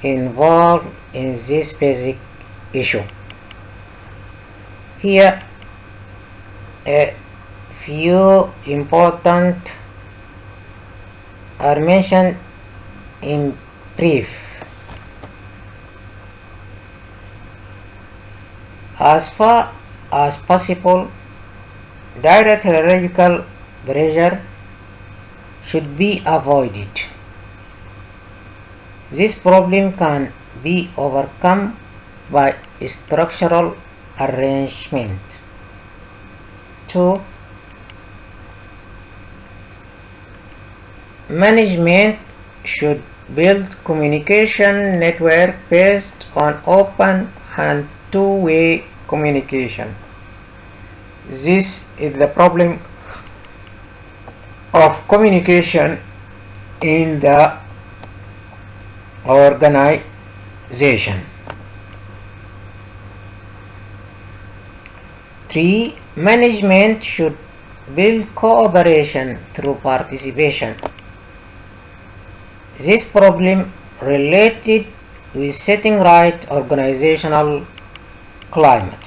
involved in this basic issue. Here a few important are mentioned in brief. As far as possible, direct hierarchical pressure should be avoided. This problem can be overcome by structural arrangement. 2. Management should build communication network based on open and two-way communication. This is the problem of communication in the organization. 3. Management should build cooperation through participation. This problem related with setting right organizational climate.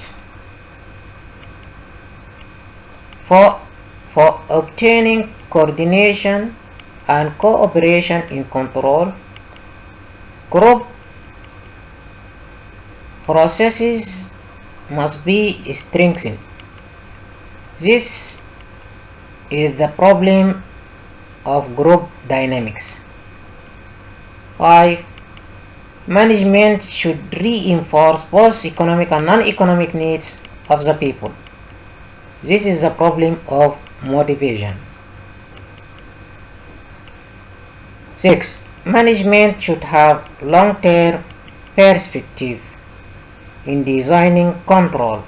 For obtaining coordination and cooperation in control, group processes must be strengthened. This is the problem of group dynamics. 5. Management should reinforce both economic and non-economic needs of the people. This is the problem of motivation. 6. Management should have long-term perspective in designing control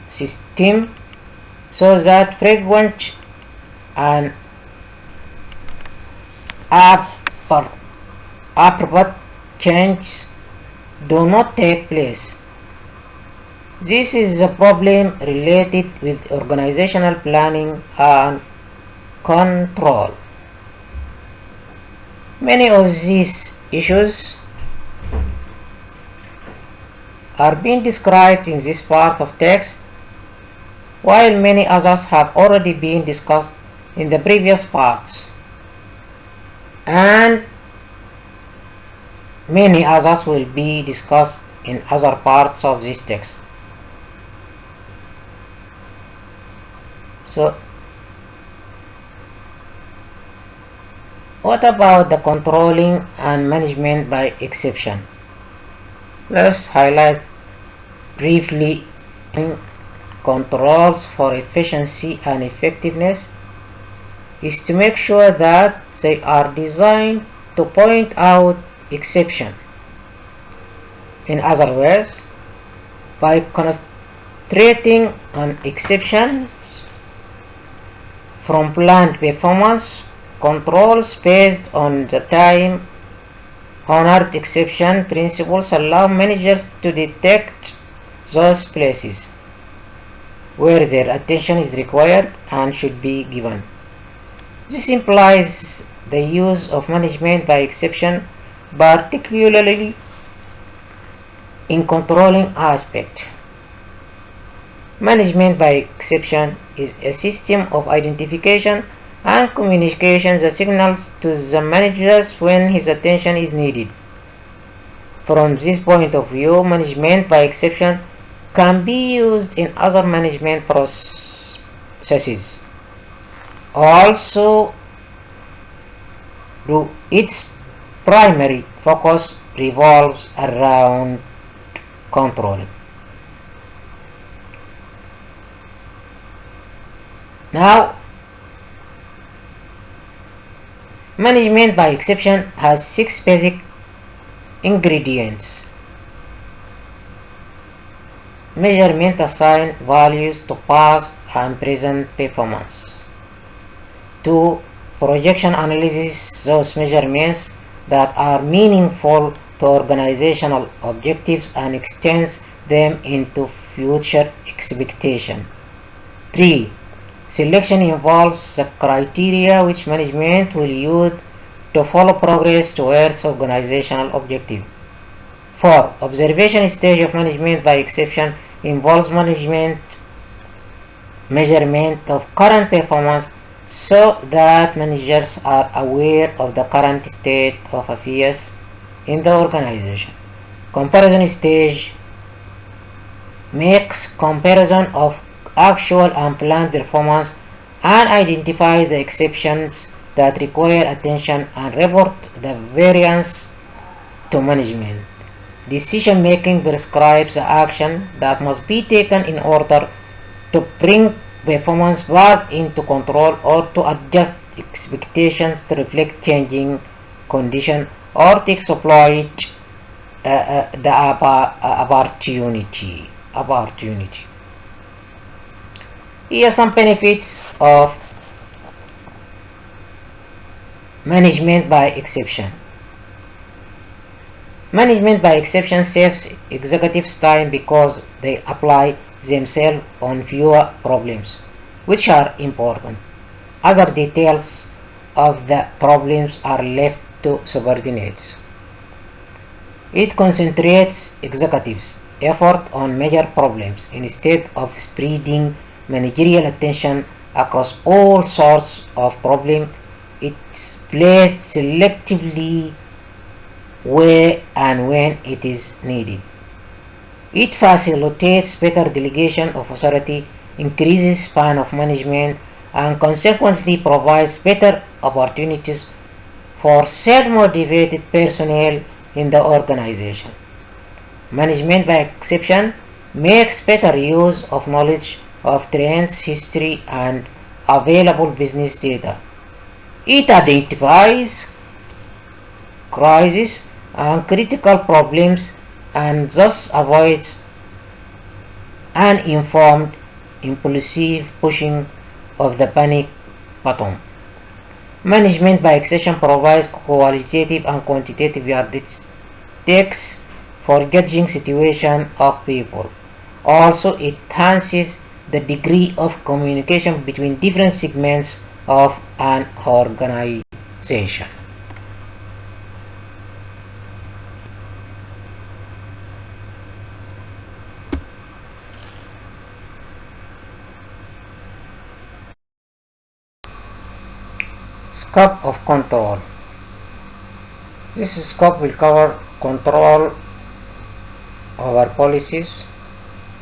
system so that frequent and abrupt changes do not take place. This is a problem related with organizational planning and control. Many of these issues are being described in this part of text, while many others have already been discussed in the previous parts, and many others will be discussed in other parts of this text. So, what about the controlling and management by exception? Let's highlight briefly controls for efficiency and effectiveness is to make sure that they are designed to point out exception. In other words, by concentrating on exceptions from plant performance controls based on the time honored exception principles allow managers to detect those places where their attention is required and should be given. This implies the use of management by exception, particularly in controlling aspect. Management by exception is a system of identification and communication that signals to the manager when his attention is needed. From this point of view, management by exception can be used in other management processes. Also, its primary focus revolves around control. Now, management by exception has 6 basic ingredients. Measurement assign values to past and present performance. 2. Projection analysis those measurements that are meaningful to organizational objectives and extends them into future expectation. 3. Selection involves the criteria which management will use to follow progress towards organizational objective. 4. Observation stage of management by exception involves management measurement of current performance so that managers are aware of the current state of affairs in the organization. Comparison stage makes comparison of actual and planned performance and identify the exceptions that require attention and report the variance to management. Decision making prescribes the action that must be taken in order to bring performance back into control or to adjust expectations to reflect changing conditions or to exploit the opportunity. Here are some benefits of management by exception. Management by exception saves executives time because they apply themselves on fewer problems, which are important. Other details of the problems are left to subordinates. It concentrates executives' effort on major problems instead of spreading managerial attention across all sorts of problems. It's placed selectively where and when it is needed. It facilitates better delegation of authority, increases span of management, and consequently provides better opportunities for self-motivated personnel in the organization. Management by exception makes better use of knowledge of trends, history, and available business data. It identifies crises and critical problems and thus avoids uninformed, impulsive pushing of the panic button. Management by exception provides qualitative and quantitative yardsticks for judging situation of people. Also, it enhances the degree of communication between different segments of an organization. Scope of control. This scope will cover control over policies,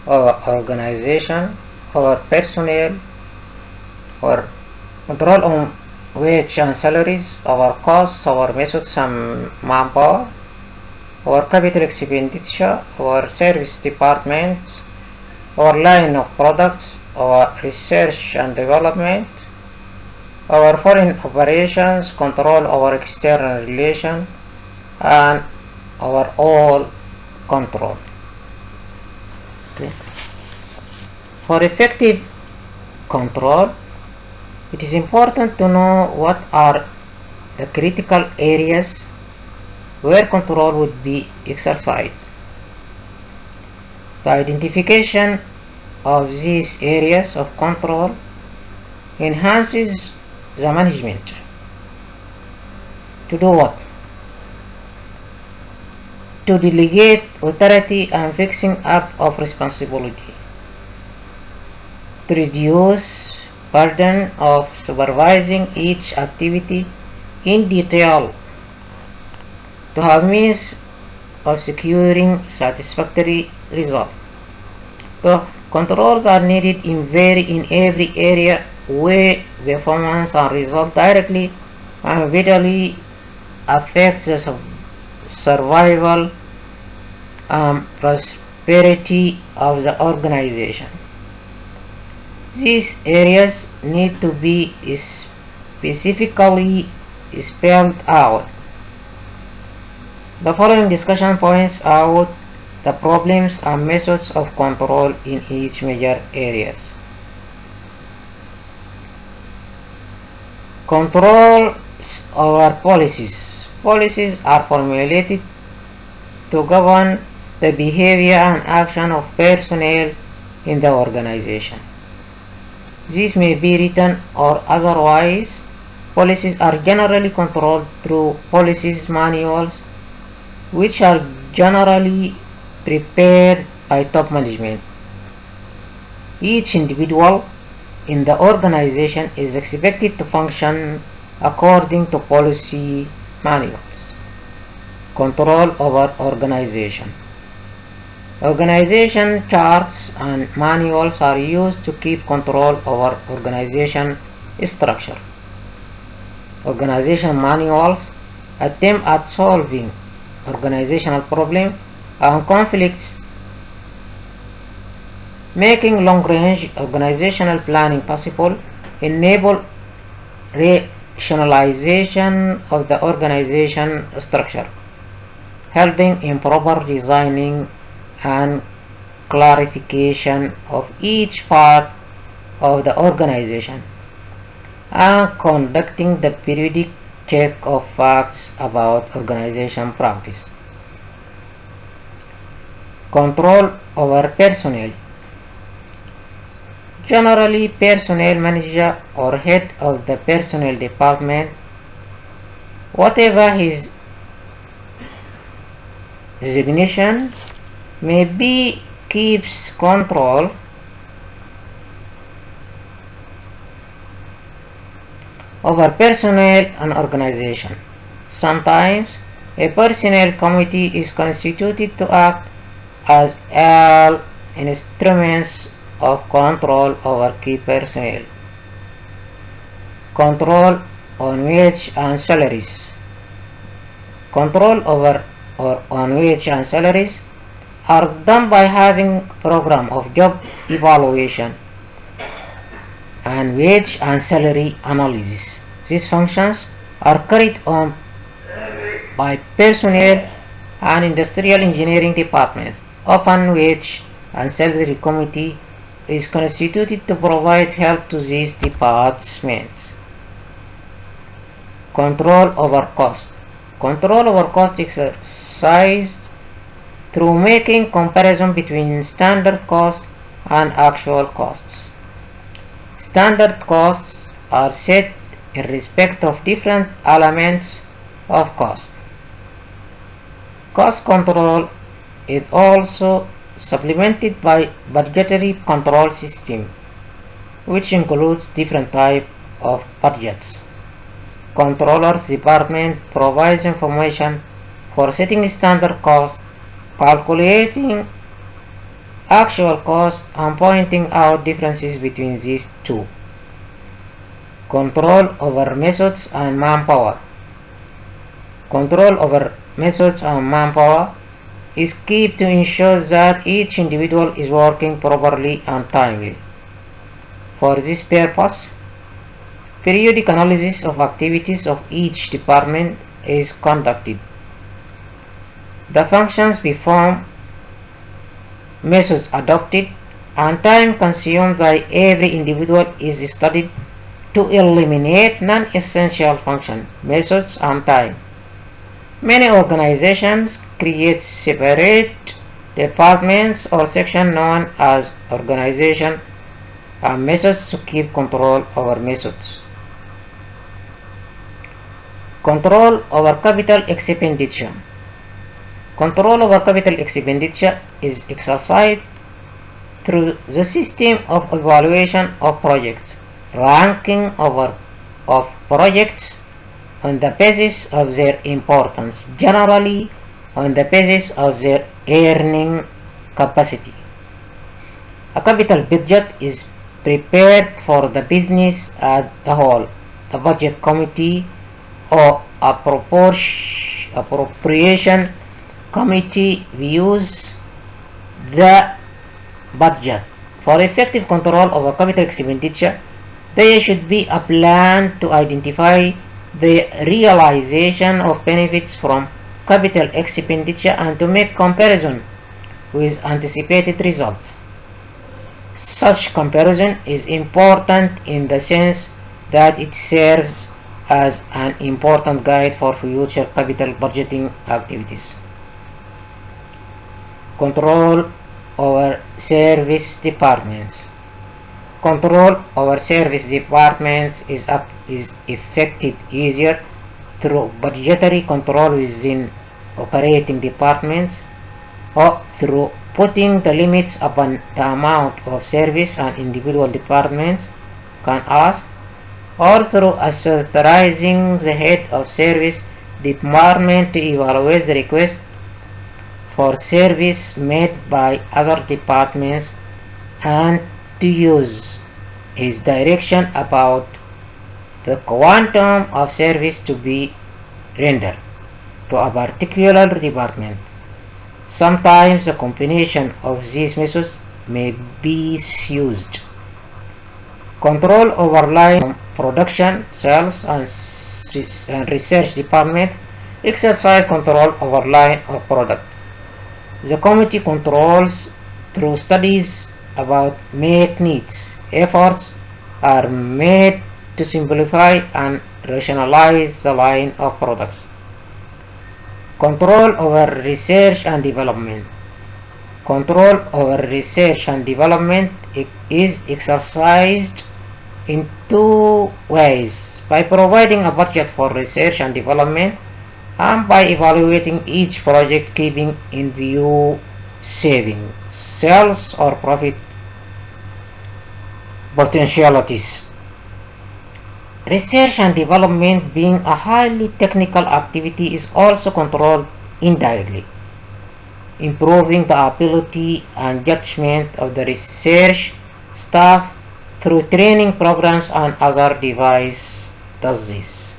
our organization, our personnel, our control on wage and salaries, our costs, our methods and manpower, our capital expenditure, our service departments, our line of products, our research and development, our foreign operations, control our external relations, and our all control. Okay. For effective control, It is important to know what are the critical areas where control would be exercised. The identification of these areas of control enhances the management. To do what? To delegate authority and fixing up of responsibility. To reduce burden of supervising each activity in detail. To have means of securing satisfactory result. So controls are needed in every area where performance and result directly and vitally affect the survival and prosperity of the organization. These areas need to be specifically spelled out. The following discussion points out the problems and methods of control in each major areas. Controls over policies. Policies are formulated to govern the behavior and action of personnel in the organization. These may be written or otherwise. Policies are generally controlled through policies manuals, which are generally prepared by top management. Each individual in the organization is expected to function according to policy manuals. Control over organization. Organization charts and manuals are used to keep control over organization structure. Organization manuals attempt at solving organizational problems and conflicts, making long-range organizational planning possible, enable rationalization of the organization structure, helping in proper designing and clarification of each part of the organization, and conducting the periodic check of facts about organization practice. Control over personnel. Generally, personnel manager or head of the personnel department, whatever his designation may be, keeps control over personnel and organization. Sometimes a personnel committee is constituted to act as all instruments of control over key personnel. Control on wage and salaries. Control over or on wage and salaries are done by having program of job evaluation and wage and salary analysis. These functions are carried on by personnel and industrial engineering departments. Often wage and salary committee is constituted to provide help to these departments. Control over cost. Control over cost exercised through making comparison between standard costs and actual costs. Standard costs are set in respect of different elements of cost. Cost control is also supplemented by budgetary control system, which includes different types of budgets. Controller's department provides information for setting standard cost, calculating actual cost, and pointing out differences between these two. Control over methods and manpower. Control over methods and manpower is key to ensure that each individual is working properly and timely. For this purpose, periodic analysis of activities of each department is conducted. The functions performed, methods adopted, and time consumed by every individual is studied to eliminate non-essential function, methods, and time. Many organizations create separate departments or sections known as organization and methods to keep control over methods. Control over capital expenditure. Control over capital expenditure is exercised through the system of evaluation of projects, ranking of projects on the basis of their importance, generally on the basis of their earning capacity. A capital budget is prepared for the business as a whole. The budget committee or appropriation committee views the budget. For effective control over capital expenditure, there should be a plan to identify the realization of benefits from capital expenditure and to make comparison with anticipated results. Such comparison is important in the sense that it serves as an important guide for future capital budgeting activities. Control over service departments. Control over service departments is effected easier through budgetary control within operating departments or through putting the limits upon the amount of service an individual department can ask, or through authorizing the head of service department to evaluate the request for service made by other departments and to use his direction about the quantum of service to be rendered to a particular department. Sometimes a combination of these methods may be used. Control over line production, sales, and research department exercise control over line of product. The committee controls through studies about make needs. Efforts are made to simplify and rationalize the line of products. Control over research and development. Control over research and development is exercised in two ways: by providing a budget for research and development and by evaluating each project keeping in view saving, sales or profit potentialities. Research and development, being a highly technical activity, is also controlled indirectly, improving the ability and judgment of the research staff through training programs and other devices does this.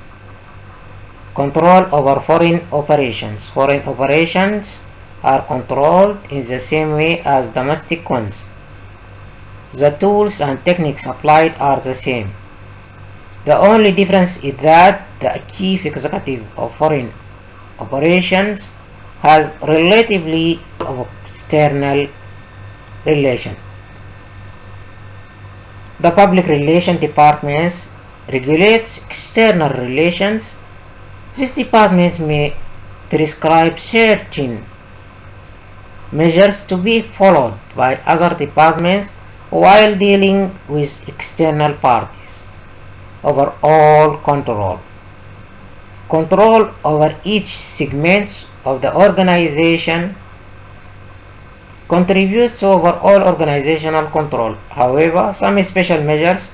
Control over foreign operations. Foreign operations are controlled in the same way as domestic ones. The tools and techniques applied are the same. The only difference is that the chief executive of foreign operations has relatively of external relation. The public relations departments regulates external relations. These departments may prescribe certain measures to be followed by other departments while dealing with external parties. Overall control. Control over each segment of the organization contributes to overall organizational control. However, some special measures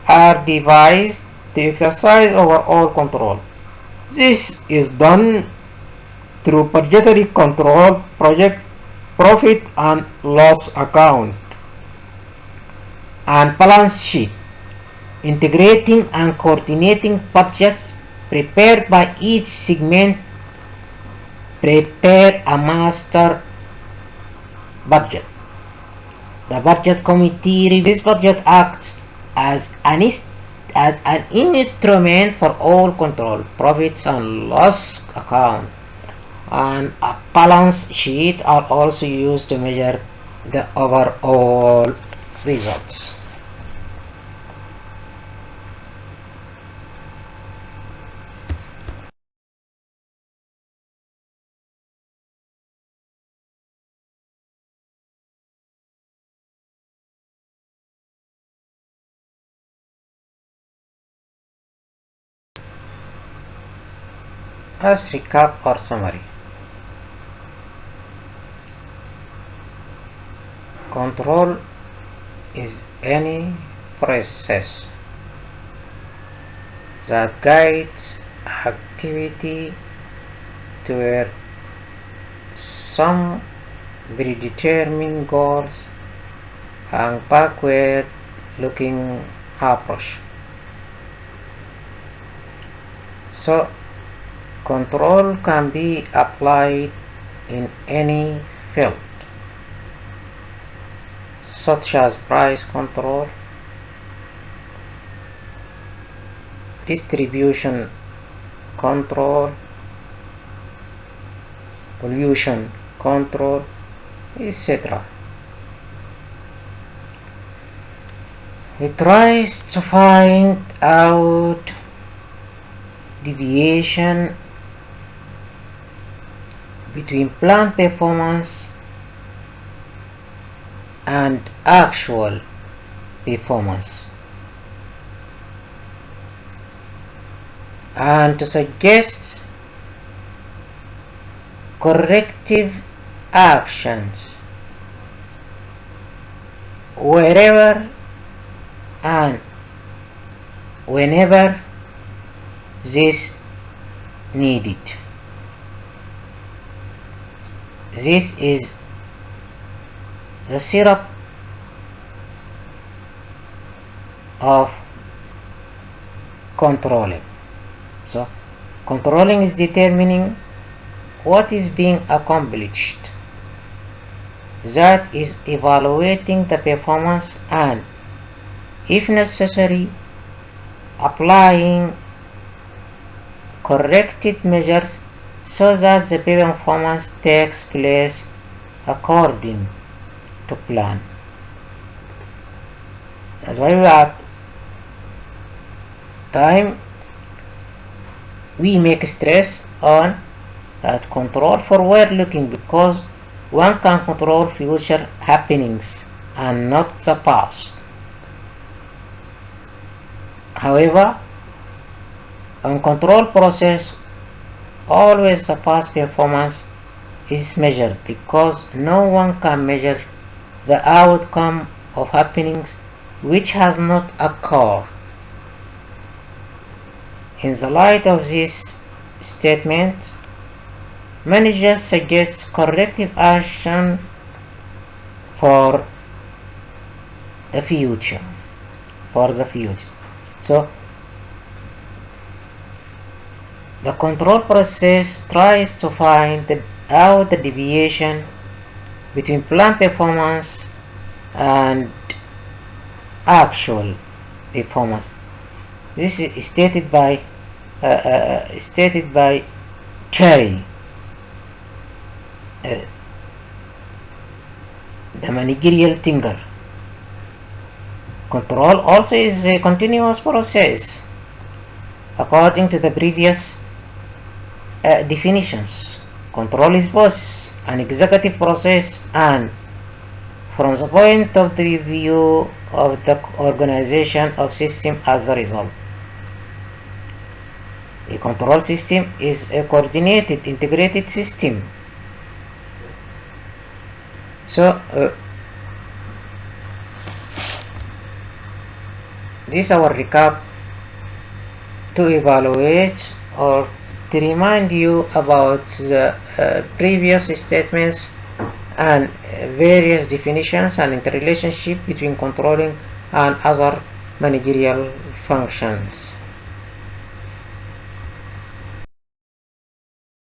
are devised to exercise overall control. This is done through budgetary control, project profit and loss account, and balance sheet, integrating and coordinating budgets prepared by each segment. Prepare a master budget. The budget committee reviews budget acts as an instrument for all control. Profits and loss account and a balance sheet are also used to measure the overall results. As recap or summary, control is any process that guides activity toward some predetermined goals and backward looking approach. So control can be applied in any field, such as price control, distribution control, pollution control, etc. It tries to find out deviation between planned performance and actual performance, and to suggest corrective actions wherever and whenever this needed. This is the syrup of controlling. So controlling is determining what is being accomplished, that is evaluating the performance and, if necessary, applying corrected measures so that the performance takes place according to plan. That's why we have time we make stress on that control forward looking, because one can control future happenings and not the past. However, in control process, always the past performance is measured, because no one can measure the outcome of happenings which has not occurred. In the light of this statement, managers suggest corrective action for the future. So the control process tries to find out the deviation between planned performance and actual performance. This is stated by Cherry, the managerial thinker. Control also is a continuous process according to the previous definitions. Control is both an executive process and, from the point of the view of the organization of system as a result. A control system is a coordinated, integrated system. So this is our recap to evaluate or to remind you about the previous statements and various definitions and interrelationship between controlling and other managerial functions.